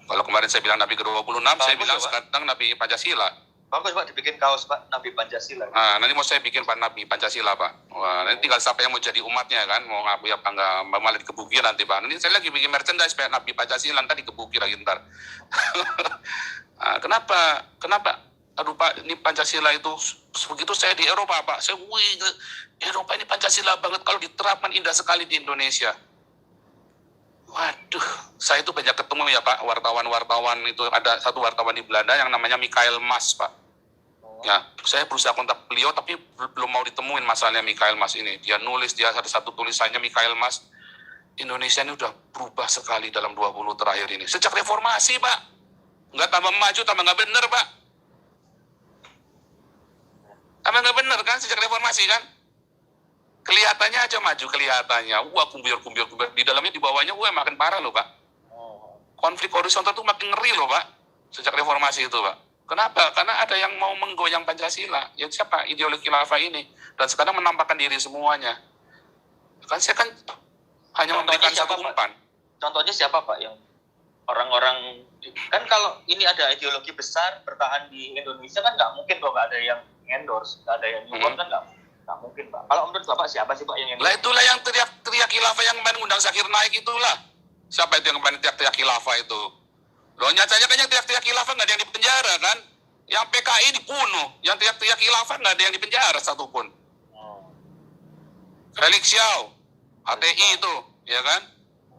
Kalau kemarin saya bilang nabi ke-26, saya bilang sekarang nabi Pancasila. Bagus Pak, dibikin kaos Pak, Nabi Pancasila. Nah, nanti mau saya bikin Pak Nabi Pancasila Pak. Wah, nanti tinggal siapa yang mau jadi umatnya kan, mau ngaku apa enggak, malah dikebuki nanti Pak. Nanti saya lagi bikin merchandise Pak Nabi Pancasila, nanti dikebuki lagi ntar. Nah, kenapa? Aduh Pak, ini Pancasila itu begitu saya di Eropa Pak, saya Eropa ini Pancasila banget, kalau diterapkan indah sekali di Indonesia. Waduh, saya itu banyak ketemu ya Pak, wartawan-wartawan itu, ada satu wartawan di Belanda yang namanya Michael Mas Pak. Ya, saya berusaha kontak beliau tapi belum mau ditemuin masalahnya Michael Mas ini. Dia nulis, dia ada satu tulisannya Michael Mas, Indonesia ini udah berubah sekali dalam 20 terakhir ini. Sejak reformasi Pak, nggak tambah maju, tambah nggak bener Pak. Tambah nggak bener kan sejak reformasi kan? Kelihatannya aja maju, kelihatannya. Kumbir. Di dalamnya, di bawahnya, makin parah loh, Pak. Konflik horizontal itu makin ngeri loh, Pak. Sejak reformasi itu, Pak. Kenapa? Karena ada yang mau menggoyang Pancasila. Ya siapa? Ideologi khilafah ini. Dan sekarang menampakkan diri semuanya. Kan saya kan hanya memberikan satu umpan. Contohnya siapa, Pak? Yang orang-orang... Kan kalau ini ada ideologi besar, bertahan di Indonesia, kan nggak mungkin kalau nggak ada yang endorse, nggak ada yang nyupport, kan nggak mungkin Pak. Kalau menurut Bapak siapa sih Pak yang lah itulah yang teriak khilafah yang kemarin undang Zakir Naik itulah. Siapa itu yang kemarin teriak khilafah itu? Loh nyatanya kan yang teriak khilafah nggak ada yang di penjara kan? Yang PKI dibunuh, yang teriak khilafah nggak ada yang di penjara satupun. Felix Xiao, HTI itu, ya kan?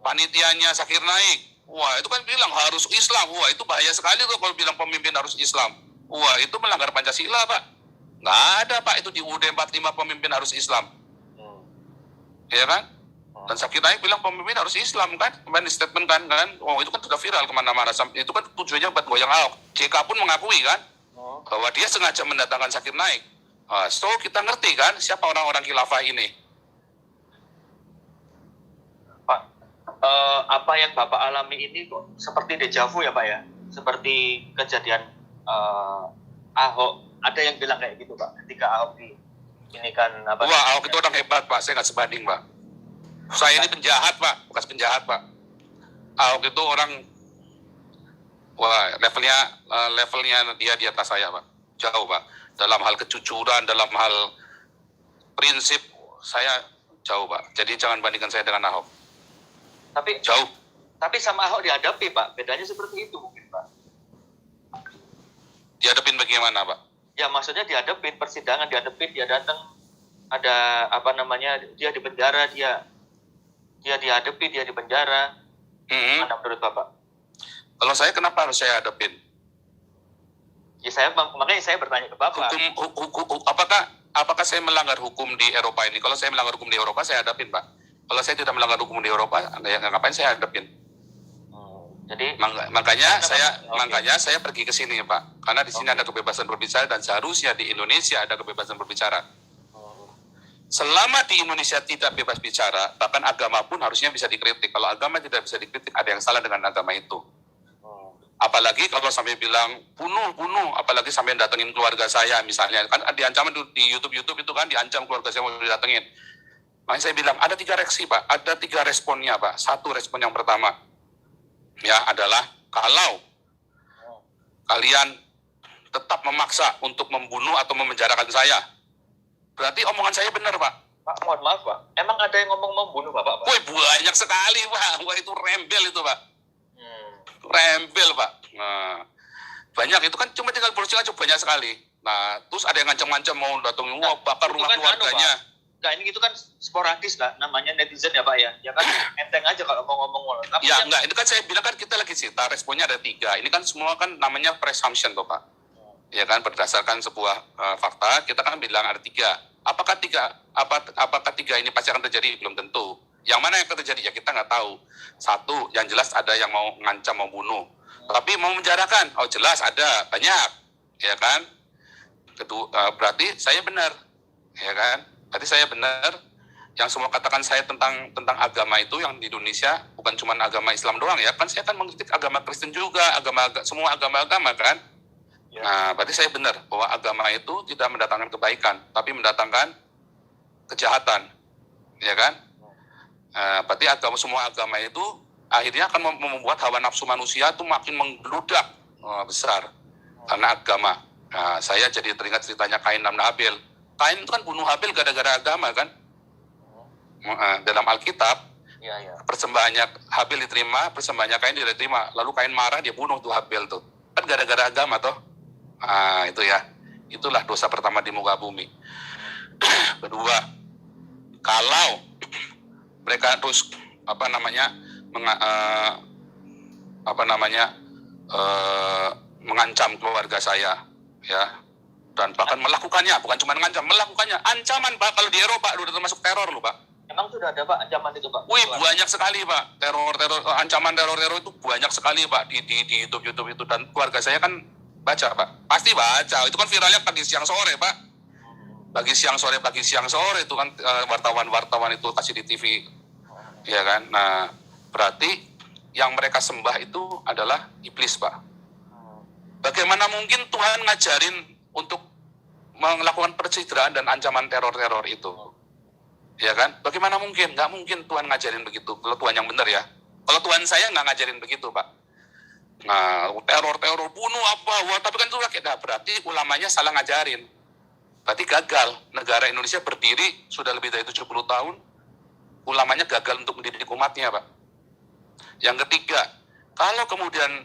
Panitianya Zakir Naik. Wah itu kan bilang harus Islam. Wah itu bahaya sekali tuh kalau bilang pemimpin harus Islam. Wah itu melanggar Pancasila Pak. Nggak ada Pak itu di UUD 45 pemimpin harus Islam. Ya kan? Dan Zakir Naik bilang pemimpin harus Islam kan? Kemarin di statement kan? Oh itu kan sudah viral kemana-mana. Itu kan tujuannya buat goyang Ahok. JK pun mengakui kan? Bahwa dia sengaja mendatangkan Zakir Naik. So kita ngerti kan siapa orang-orang khilafah ini. Pak, apa yang Bapak alami ini kok seperti dejavu ya Pak ya? Seperti kejadian Ahok. Ada yang bilang kayak gitu Pak, ketika Ahok ini kan apa? Wah Ahok itu orang hebat Pak, saya nggak sebanding Pak. Saya ini penjahat Pak, bekas penjahat Pak. Ahok itu orang, levelnya dia di atas saya Pak, jauh Pak. Dalam hal kejujuran, dalam hal prinsip, saya jauh Pak. Jadi jangan bandingkan saya dengan Ahok. Tapi jauh. Tapi sama Ahok dihadapi Pak, bedanya seperti itu mungkin Pak. Dihadapin bagaimana Pak? Ya maksudnya dihadapin persidangan, dia datang, ada apa namanya, dia di penjara, dia dihadapi, dia di penjara. Mana menurut Bapak? Kalau saya kenapa harus saya hadapin? Ya makanya saya bertanya ke Bapak. Hukum apakah saya melanggar hukum di Eropa ini? Kalau saya melanggar hukum di Eropa saya hadapin Pak. Kalau saya tidak melanggar hukum di Eropa, ngapain saya hadapin? Jadi makanya saya pergi ke sini Pak, karena di sini ada kebebasan berbicara dan seharusnya di Indonesia ada kebebasan berbicara. Selama di Indonesia tidak bebas bicara, bahkan agama pun harusnya bisa dikritik. Kalau agama tidak bisa dikritik, ada yang salah dengan agama itu. Apalagi kalau sampai bilang bunuh, apalagi sampai datengin keluarga saya misalnya, kan diancam di YouTube itu kan diancam keluarga saya mau didatengin. Makanya saya bilang ada 3 reaksi Pak, ada 3 responnya Pak. Satu respon yang pertama, ya adalah kalau kalian tetap memaksa untuk membunuh atau memenjarakan saya, berarti omongan saya benar Pak. Pak, mohon maaf Pak, emang ada yang ngomong membunuh Bapak Pak? Woi banyak sekali Pak, wah itu rembel itu Pak. Rembel Pak. Nah, banyak itu kan cuma tinggal polisi aja banyak sekali. Nah terus ada yang ngancam-ngancam mau datang, bakar rumah keluarganya. Enggak, ini itu kan sporadis lah, namanya netizen ya Pak ya. Ya kan enteng aja kalau mau ngomong. Tapi ya enggak, itu kan saya bilang kan kita lagi cerita, responnya ada 3. Ini kan semua kan namanya presumption toh Pak. Ya kan, berdasarkan sebuah fakta, kita kan bilang ada 3. Apakah 3 ini pasti akan terjadi? Belum tentu. Yang mana yang akan terjadi? Ya kita nggak tahu. 1, yang jelas ada yang mau ngancam, mau bunuh. Tapi mau menjarakan? Oh jelas ada, banyak. Ya kan? Kedua, berarti saya benar. Ya kan? Berarti saya benar. Yang semua katakan saya tentang agama itu yang di Indonesia bukan cuma agama Islam doang ya. Kan saya kan mengkritik agama Kristen juga, semua agama-agama kan. Ya. Nah, berarti saya benar bahwa agama itu tidak mendatangkan kebaikan, tapi mendatangkan kejahatan. Ya kan? Berarti semua agama itu akhirnya akan membuat hawa nafsu manusia itu makin menggeludak besar karena agama. Nah, saya jadi teringat ceritanya Kain dan Habil. Kain itu kan bunuh Habil gara-gara agama kan. Dalam Alkitab, persembahannya Habil diterima, persembahannya Kain tidak diterima. Lalu Kain marah, dia bunuh tuh Habil tuh. Kan gara-gara agama toh. Itu ya. Itulah dosa pertama di muka bumi. Kedua, kalau mereka terus mengancam keluarga saya, ya, dan bahkan melakukannya, bukan cuma mengancam, melakukannya, ancaman Pak, kalau di Eropa udah termasuk teror loh Pak. Emang sudah ada Pak ancaman itu Pak? Wih, banyak sekali Pak, ancaman teror itu banyak sekali Pak di YouTube itu, dan keluarga saya kan baca Pak, pasti baca, itu kan viralnya pagi siang sore Pak, pagi siang sore itu kan wartawan itu kasih di TV, ya kan. Nah, berarti yang mereka sembah itu adalah iblis Pak. Bagaimana mungkin Tuhan ngajarin untuk melakukan pencitraan dan ancaman teror itu? Ya kan? Bagaimana mungkin? Nggak mungkin Tuhan ngajarin begitu. Kalau Tuhan yang benar ya. Kalau Tuhan saya nggak ngajarin begitu Pak. Nah, teror, bunuh tapi kan itu rakyat. Nah, berarti ulamanya salah ngajarin. Berarti gagal. Negara Indonesia berdiri sudah lebih dari 70 tahun. Ulamanya gagal untuk mendidik umatnya Pak. Yang ketiga, kalau kemudian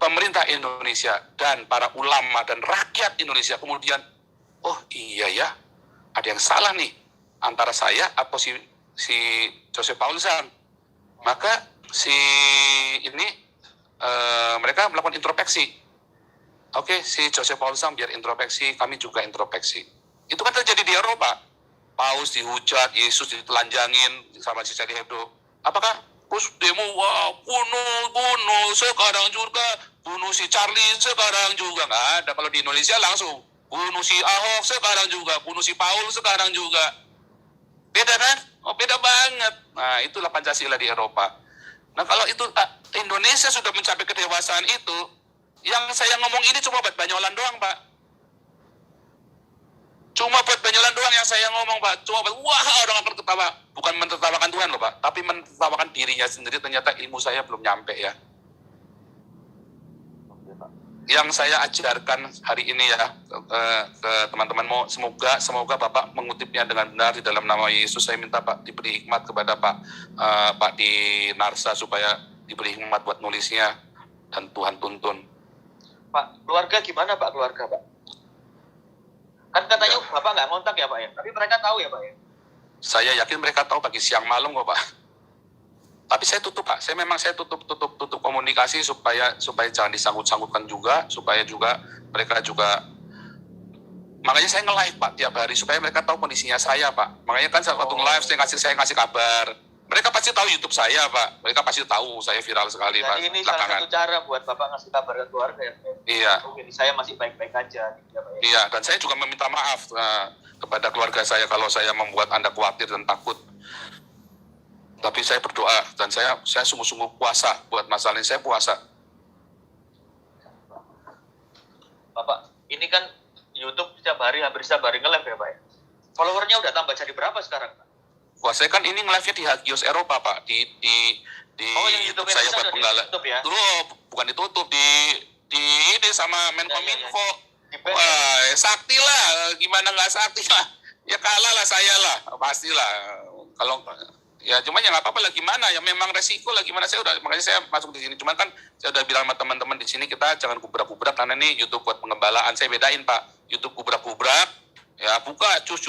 pemerintah Indonesia dan para ulama dan rakyat Indonesia kemudian, oh iya ya, ada yang salah nih antara saya atau si Joseph Paulsen, maka mereka melakukan introspeksi. Oke, si Joseph Paulsen biar introspeksi, kami juga introspeksi. Itu kan terjadi di Eropa. Paus dihujat, Yesus ditelanjangin sama si Charlie Hebdo. Apakah demo bunuh sekarang juga, bunuh si Charlie sekarang juga? Nggak ada. Kalau di Indonesia langsung bunuh si Ahok sekarang juga, bunuh si Paul sekarang juga. Beda kan? Oh, beda banget. Nah, itulah Pancasila di Eropa. Nah, kalau itu Indonesia sudah mencapai kedewasaan itu, yang saya ngomong ini cuma buat Banyolan doang Pak. Cuma buat Banyolan doang yang saya ngomong Pak. Cuma buat, wah orang akan ketawa. Bukan mentertawakan Tuhan loh Pak, tapi mentertawakan dirinya sendiri. Ternyata ilmu saya belum nyampe ya. Yang saya ajarkan hari ini ya ke teman-teman, semoga Bapak mengutipnya dengan benar di dalam nama Yesus. Saya minta Pak diberi hikmat kepada Pak di Narsa supaya diberi hikmat buat nulisnya dan Tuhan tuntun. Pak, keluarga gimana Pak, keluarga Pak? Kan katanya Bapak nggak ngontak ya Pak ya, tapi mereka tahu ya Pak ya? Saya yakin mereka tahu pagi siang malam kok Pak. Tapi saya tutup Pak, saya tutup komunikasi supaya jangan disangkut-sangkutkan juga, supaya juga mereka juga, makanya saya nge-live Pak tiap hari supaya mereka tahu kondisinya saya Pak. Makanya kan saat waktu nge-live saya ngasih kabar. Mereka pasti tahu YouTube saya Pak, mereka pasti tahu saya viral sekali Pak. Jadi ini belakangan. Salah satu cara buat Bapak ngasih kabar ke keluarga ya Pak? Iya. Oke, saya masih baik-baik aja. Gitu, ya, Pak, ya? Iya, dan saya juga meminta maaf kepada keluarga saya kalau saya membuat Anda khawatir dan takut. Tapi saya berdoa dan saya sungguh-sungguh puasa buat masalah ini. Saya puasa. Bapak, ini kan YouTube hampir setiap hari nge-live ya Pak ya? Followernya udah tambah jadi berapa sekarang Pak? Wah, saya kan ini nge-live-nya di Hagios Eropa Pak, di yang YouTube saya buat penggalan. Ya? Bukan ditutup, di ini sama Menkominfo. Wah, sakti lah, gimana nggak sakti lah? Ya kalah lah saya lah, pastilah. Kalau ya cuma ya nggak apa-apa lah, gimana ya, memang resiko lah, gimana, makanya saya masuk di sini. Cuman kan saya udah bilang sama teman-teman di sini, kita jangan kubrak-kubrak karena ini YouTube buat pengembalaan. Saya bedain Pak, YouTube kubrak-kubrak Ya buka cus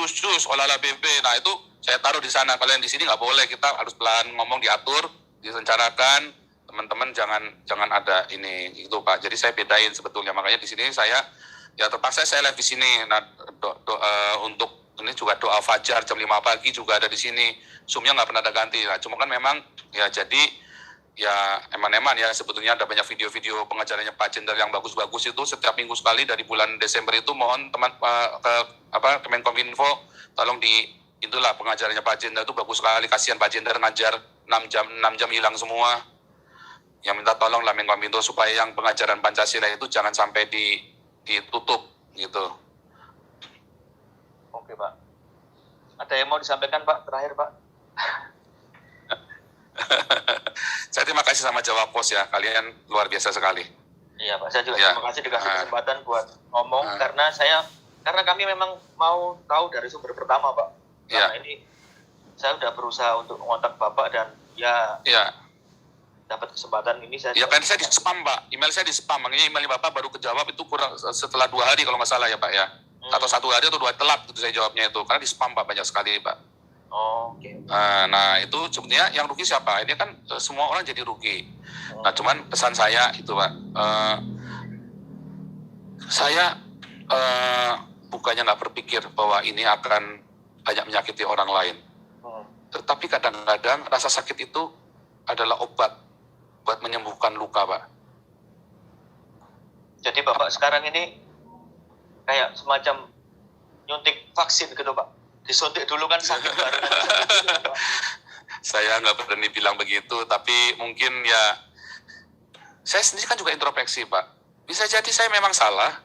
olahraga BB. Nah itu saya taruh di sana. Kalian di sini nggak boleh. Kita harus pelan ngomong, diatur, direncanakan. Teman-teman jangan ada ini itu Pak. Jadi saya bedain sebetulnya. Makanya di sini saya ya terpaksa saya live di sini. Nah untuk ini juga doa fajar jam 5 pagi juga ada di sini. Zoom-nya nggak pernah ada ganti. Nah cuma kan memang ya jadi ya eman-eman ya sebetulnya ada banyak video-video pengajarannya Pak Jenderal yang bagus-bagus itu setiap minggu sekali dari bulan Desember itu. Mohon teman Kemenkominfo tolong itulah pengajarannya Pak Jenderal itu bagus sekali. Kasihan Pak Jenderal ngajar 6 jam hilang semua. Yang minta tolong lah Menkominfo supaya yang pengajaran Pancasila itu jangan sampai ditutup gitu. Oke Pak. Ada yang mau disampaikan Pak terakhir Pak? Saya terima kasih sama Jawa Pos ya, kalian luar biasa sekali. Iya Pak, saya juga ya. Terima kasih dikasih kesempatan buat ngomong karena kami memang mau tahu dari sumber pertama Pak. Karena ini saya udah berusaha untuk mengontak Bapak dan ya dapat kesempatan ini saya. Ya kan saya di spam Pak, email saya di spam, makanya email Bapak baru kejawab itu kurang setelah 2 hari kalau nggak salah ya Pak ya. Atau 1 hari atau 2 telat itu saya jawabnya itu, karena di spam Pak banyak sekali Pak. Oke. Nah itu sebenarnya yang rugi siapa? Ini kan semua orang jadi rugi. Nah cuman pesan saya itu Pak, saya bukannya nggak berpikir bahwa ini akan banyak menyakiti orang lain. Tetapi kadang-kadang rasa sakit itu adalah obat buat menyembuhkan luka Pak. Jadi Bapak sekarang ini kayak semacam nyuntik vaksin gitu Pak. Disuntik dulu kan sakit baru. Saya nggak berani bilang begitu, tapi mungkin ya saya sendiri kan juga introspeksi Pak. Bisa jadi saya memang salah,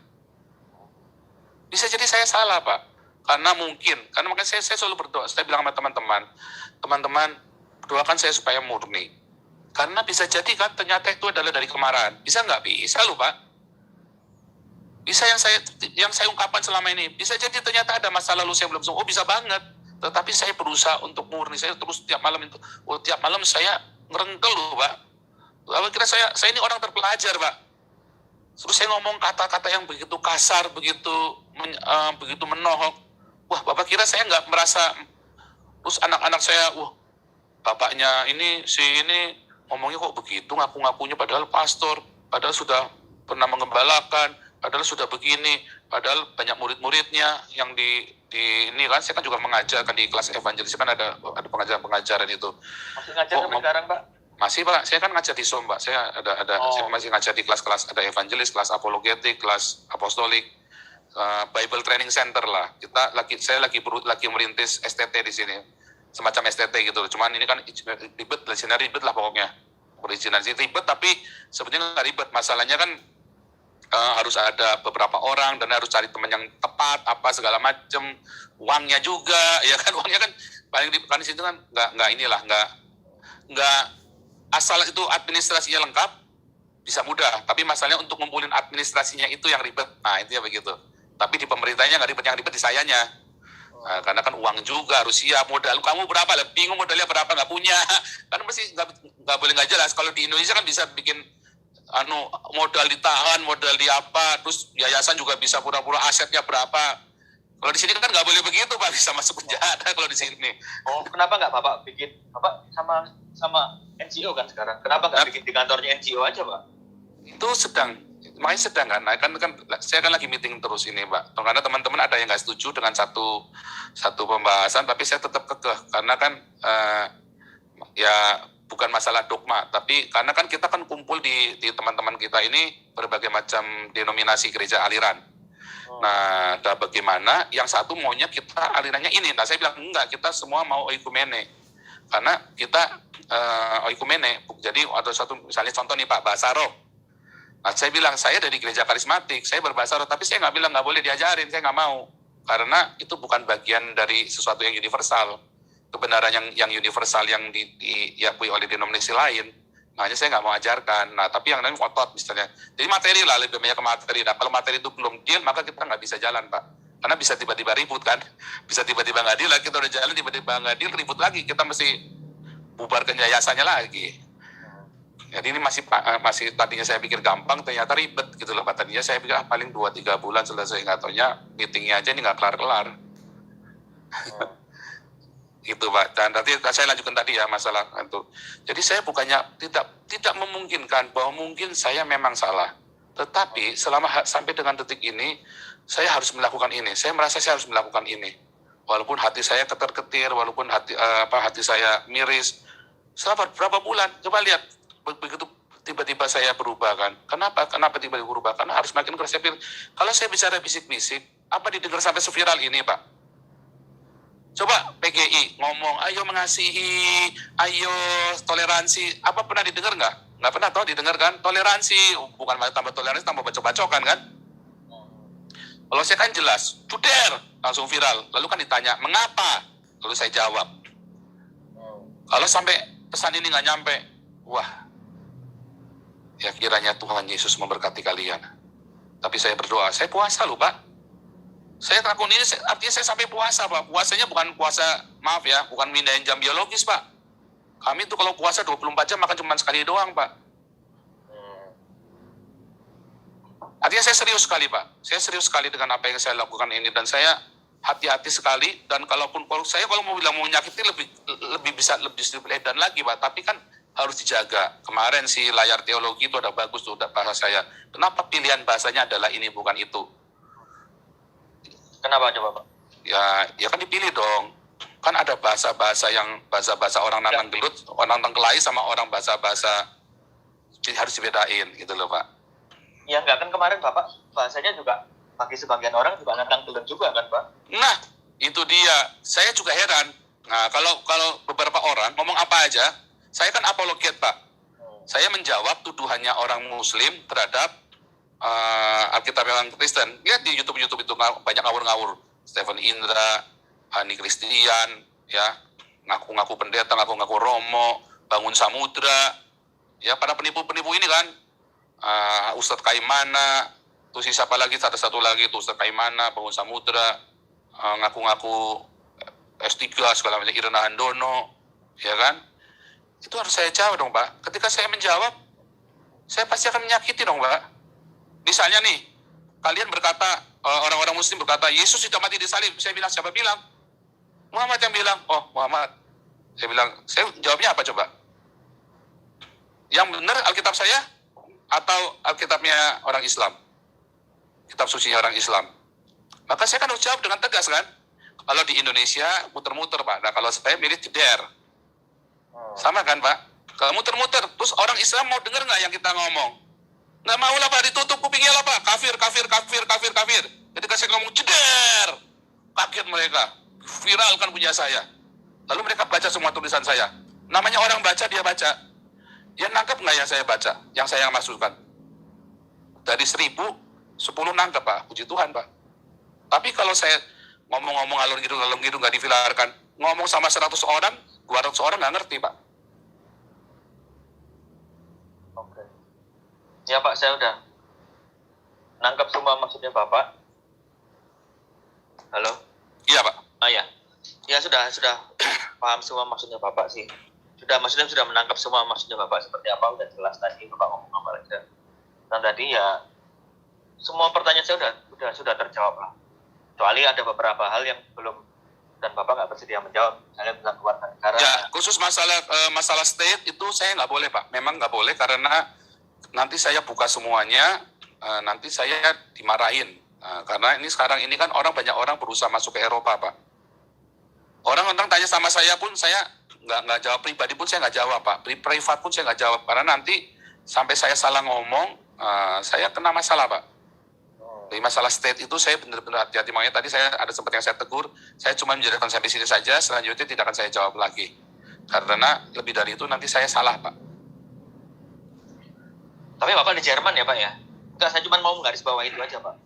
bisa jadi saya salah Pak. Karena makanya saya selalu berdoa. Saya bilang sama teman-teman doakan saya supaya murni. Karena bisa jadi kan ternyata itu adalah dari kemarahan. Bisa nggak? Bisa loh Pak. Bisa yang saya ungkapkan selama ini. Bisa jadi ternyata ada masa lalu saya belum sembuh. Oh bisa banget. Tetapi saya berusaha untuk murni. Saya terus tiap malam saya ngerengkel loh Pak. Kira saya ini orang terpelajar Pak. Terus saya ngomong kata-kata yang begitu kasar, begitu menohok. Wah Bapak kira saya nggak merasa. Terus anak-anak saya, bapaknya ini ngomongnya kok begitu, ngaku-ngakunya padahal pastor, padahal sudah pernah mengembalakan, padahal sudah begini, padahal banyak murid-muridnya yang di ini kan saya kan juga mengajar kan di kelas evangelis kan ada pengajaran itu. Masih ngajar sampai sekarang Pak? Masih Pak, saya kan ngajar di SOM Pak. Saya saya masih ngajar di kelas-kelas ada evangelis, kelas apologetik, kelas apostolik, Bible Training Center lah. Saya lagi merintis STT di sini. Semacam STT gitu. Cuman ini kan ribet lah pokoknya. Original sih ribet tapi sebenarnya nggak ribet. Masalahnya kan harus ada beberapa orang dan harus cari teman yang tepat apa segala macam, uangnya juga ya kan, uangnya kan paling di situ kan nggak asal itu administrasinya lengkap bisa mudah, tapi masalahnya untuk ngumpulin administrasinya itu yang ribet. Nah itu ya begitu, tapi di pemerintahnya nggak ribet, yang ribet di sayanya. Nah, karena kan uang juga harus siap, modal kamu berapa lah, bingung modalnya berapa, nggak punya kan, mesti nggak boleh nggak jelas. Kalau di Indonesia kan bisa bikin modal ditahan, modal di apa, terus yayasan juga bisa pura-pura asetnya berapa. Kalau di sini kan nggak boleh begitu Pak, bisa masuk penjara kalau di sini. Oh kenapa nggak Bapak bikin, Bapak sama NGO kan sekarang, kenapa nggak bikin di kantornya NGO aja Pak? Itu sedang kan, nah, kan saya kan lagi meeting terus ini Pak, karena teman-teman ada yang nggak setuju dengan satu pembahasan, tapi saya tetap kekeh karena kan ya bukan masalah dogma, tapi karena kan kita kan kumpul di teman-teman kita ini berbagai macam denominasi gereja aliran. Nah, bagaimana yang satu maunya kita alirannya ini. Nah, saya bilang enggak, kita semua mau oikumene. Karena kita oikumene. Jadi ada satu misalnya contoh nih Pak, bahasa roh. Nah, saya bilang saya dari gereja karismatik, saya berbahasa roh, tapi saya nggak bilang nggak boleh diajarin, saya nggak mau. Karena itu bukan bagian dari sesuatu yang universal. Kebenaran yang universal yang diakui oleh denominasi lain, makanya saya nggak mau ajarkan. Nah tapi yang lain otot misalnya, jadi materi lah, lebih banyak ke materi. Nah kalau materi itu belum deal, maka kita nggak bisa jalan Pak, karena bisa tiba-tiba ribut kan, bisa tiba-tiba nggak deal, kita udah jalan tiba-tiba nggak deal, ribut lagi, kita mesti bubarkan yayasannya lagi. Jadi ini masih tadinya saya pikir gampang, ternyata ribet gitu loh Pak. Tadinya saya pikir paling 2-3 bulan selesai, nggak taunya meetingnya aja ini nggak kelar-kelar. Gitu Pak. Dan nanti saya lanjutkan tadi ya masalah itu. Jadi saya bukannya tidak memungkinkan bahwa mungkin saya memang salah. Tetapi sampai dengan detik ini saya harus melakukan ini. Saya merasa saya harus melakukan ini. Walaupun hati saya ketar-ketir, walaupun hati saya miris. Selama berapa bulan? Coba lihat begitu tiba-tiba saya berubah kan. Kenapa tiba-tiba berubah? Karena harus makin keras. Kalau saya bicara bisik-bisik, apa didengar sampai seviral ini Pak? Coba PGI ngomong, ayo mengasihi, ayo toleransi. Apa pernah didengar nggak? Nggak pernah, didengar kan? Toleransi, bukan tambah toleransi, tambah bacok-bacokan kan? Kalau saya kan jelas, cuder, langsung viral. Lalu kan ditanya, mengapa? Lalu saya jawab. Kalau sampai pesan ini nggak nyampe, wah, ya kiranya Tuhan Yesus memberkati kalian. Tapi saya berdoa, saya puasa loh Pak. Saya takut ini artinya saya sampai puasa Pak. Puasanya bukan puasa, maaf ya, bukan mindahin jam biologis Pak. Kami tuh kalau puasa 24 jam makan cuma sekali doang Pak. Artinya saya serius sekali Pak. Saya serius sekali dengan apa yang saya lakukan ini. Dan saya hati-hati sekali. Dan kalau mau bilang mau menyakiti lebih bisa lebih dan lagi Pak. Tapi kan harus dijaga. Kemarin si layar teologi itu ada bagus tuh bahasa saya. Kenapa pilihan bahasanya adalah ini bukan itu? Kenapa coba Pak? Ya kan dipilih dong. Kan ada bahasa-bahasa orang Nanang Gelut, orang Nantang Kelai sama orang bahasa-bahasa harus dibedain gitu loh Pak. Ya enggak, kan kemarin Bapak bahasanya juga bagi sebagian orang juga Nantang Gelut juga kan Pak? Nah, itu dia. Saya juga heran. Nah, kalau beberapa orang ngomong apa aja, saya kan apologet Pak. Saya menjawab tuduhannya orang Muslim terhadap Alkitab yang Kristen. Lihat di YouTube itu banyak ngawur-ngawur. Stephen Indra, Hani Kristian, ya, ngaku-ngaku pendeta, ngaku-ngaku Romo, Bangun Samudra, ya, pada penipu-penipu ini kan, Ustadz Kaimana, terus siapa lagi, satu lagi, tuh Ustadz Kaimana, Bangun Samudra, ngaku-ngaku S3 segala macam, Irna Handono, ya kan? Itu harus saya jawab dong Pak. Ketika saya menjawab, saya pasti akan menyakiti dong Pak. Misalnya nih, kalian berkata, orang-orang Muslim berkata, Yesus tidak mati di salib. Saya bilang, siapa bilang? Muhammad yang bilang. Oh, Muhammad. Saya jawabnya apa coba? Yang benar Alkitab saya atau Alkitabnya orang Islam? Kitab suci orang Islam. Maka saya kan harus jawab dengan tegas kan? Kalau di Indonesia, muter-muter Pak. Nah, kalau saya milih jeder. Sama kan Pak? Kalau muter-muter, terus orang Islam mau dengar nggak yang kita ngomong? Nggak mau lah Pak, ditutup kupingnya lah Pak. Kafir. Ketika saya ngomong ceder, kaget mereka. Viral kan punya saya. Lalu mereka baca semua tulisan saya. Namanya orang baca, dia baca. Dia nangkep nggak yang saya baca? Yang saya maksudkan? Dari 1000, 10 nangkep Pak. Puji Tuhan Pak. Tapi kalau saya ngomong-ngomong alur gitu nggak divilarkan. Ngomong sama 100 orang, 200 orang nggak ngerti Pak. Oke. Ya Pak, saya udah nangkap semua maksudnya Bapak. Halo? Iya Pak. Ya. Ya sudah paham semua maksudnya Bapak sih. Maksudnya sudah menangkap semua maksudnya Bapak seperti apa, udah jelas tadi Bapak ngomong apa aja. Dan tadi ya semua pertanyaan saya sudah terjawab lah. Kecuali ada beberapa hal yang belum dan Bapak nggak bersedia menjawab, misalnya tentang keluarga negara. Ya, khusus masalah state itu saya nggak boleh Pak. Memang nggak boleh karena nanti saya buka semuanya, nanti saya dimarahin. Karena sekarang ini kan banyak orang berusaha masuk ke Eropa Pak. Orang tanya sama saya pun saya nggak jawab, pribadi pun saya nggak jawab Pak. Privat pun saya nggak jawab karena nanti sampai saya salah ngomong, saya kena masalah Pak. Di masalah state itu saya benar-benar hati-hati. Makanya tadi saya ada sempat yang saya tegur, saya cuma menjelaskan sampai sini saja, selanjutnya tidak akan saya jawab lagi. Karena lebih dari itu nanti saya salah Pak. Tapi Bapak di Jerman ya Pak ya? Enggak, saya cuma mau menggaris bawah itu aja Pak.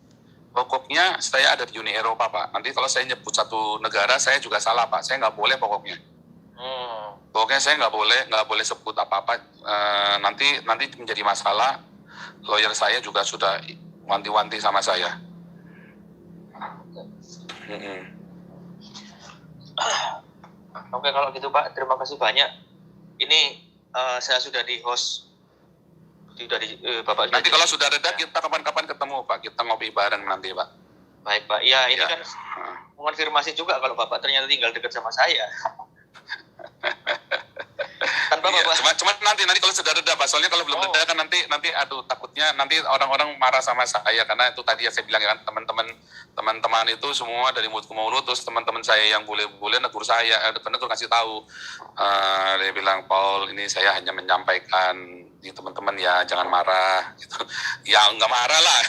Pokoknya saya ada di Uni Eropa Pak. Nanti kalau saya nyebut satu negara, saya juga salah Pak. Saya nggak boleh pokoknya. Pokoknya saya nggak boleh sebut apa-apa. Nanti menjadi masalah. Lawyer saya juga sudah wanti-wanti sama saya. Oke, kalau gitu Pak, terima kasih banyak. Ini saya sudah di host Dari Bapak Nanti sudah kalau janji. sudah reda Ya. kita kapan-kapan ketemu Pak, kita ngopi bareng nanti Pak. Baik Pak, ya ini Ya. kan mengonfirmasi juga kalau Bapak ternyata tinggal dekat sama saya. Tanpa Iya, Bapak, cuma nanti kalau sudah reda Pak, soalnya kalau belum Oh. reda kan nanti aduh takutnya nanti orang-orang marah sama saya karena itu tadi yang saya bilang kan teman-teman itu semua dari mulut ke mulut, terus teman-teman saya yang bule-bule negur saya, benar-benar ngasih tahu. Dia bilang, Paul ini saya hanya menyampaikan di teman-teman ya jangan marah gitu. Ya nggak marah lah.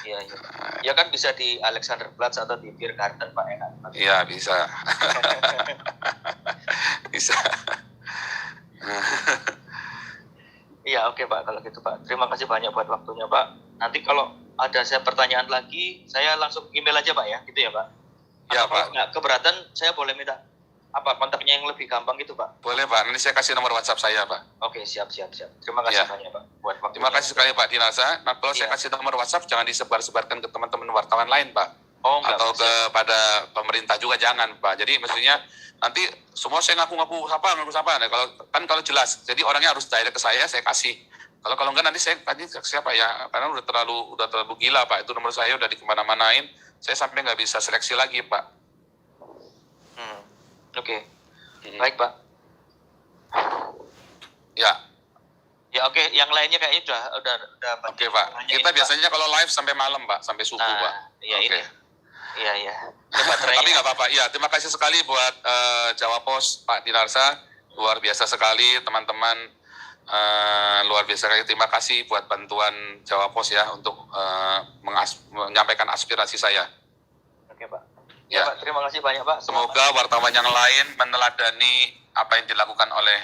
ya, ya. Ya kan bisa di Alexanderplatz atau di Biergarten Pak ya kan. Iya bisa. Bisa. Iya oke Pak kalau gitu Pak. Terima kasih banyak buat waktunya Pak. Nanti kalau ada saya pertanyaan lagi, saya langsung email aja Pak ya, gitu ya Pak. Ya, Atau kalau Pak. nggak keberatan, saya boleh minta apa kontaknya yang lebih gampang gitu Pak. Boleh Pak, nanti saya kasih nomor WhatsApp saya Pak. Oke siap. Terima kasih Ya. banyak Pak buat waktunya. Terima kasih sekali Pak Dinasa. Nah kalau saya Iya. kasih nomor WhatsApp jangan disebar-sebarkan ke teman-teman wartawan lain Pak. Oh enggak. Atau Pak. kepada pemerintah juga jangan Pak. Jadi maksudnya nanti semua saya ngaku siapa. Nah, kalau jelas. Jadi orangnya harus direct ke saya kasih. Kalau enggak nanti saya tadi siapa ya? Karena udah terlalu gila Pak. Itu nomor saya udah di kemana-manain. Saya sampai nggak bisa seleksi lagi Pak. Oke. Baik Pak. Ya, Ya oke, yang lainnya kayaknya udah oke Pak. Kita biasanya kalau live sampai malam Pak, sampai subuh Nah, Pak. iya Oke. ini. Iya. Baterainya. Tapi nggak apa-apa. Ya, terima kasih sekali buat Jawa Pos Pak Dinarsa. Luar biasa sekali teman-teman. Luar biasa sekali. Terima kasih buat bantuan Jawa Pos ya untuk menyampaikan aspirasi saya. Oke Pak. Ya. Ya Pak, terima kasih banyak Pak. Semoga wartawan yang lain meneladani apa yang dilakukan oleh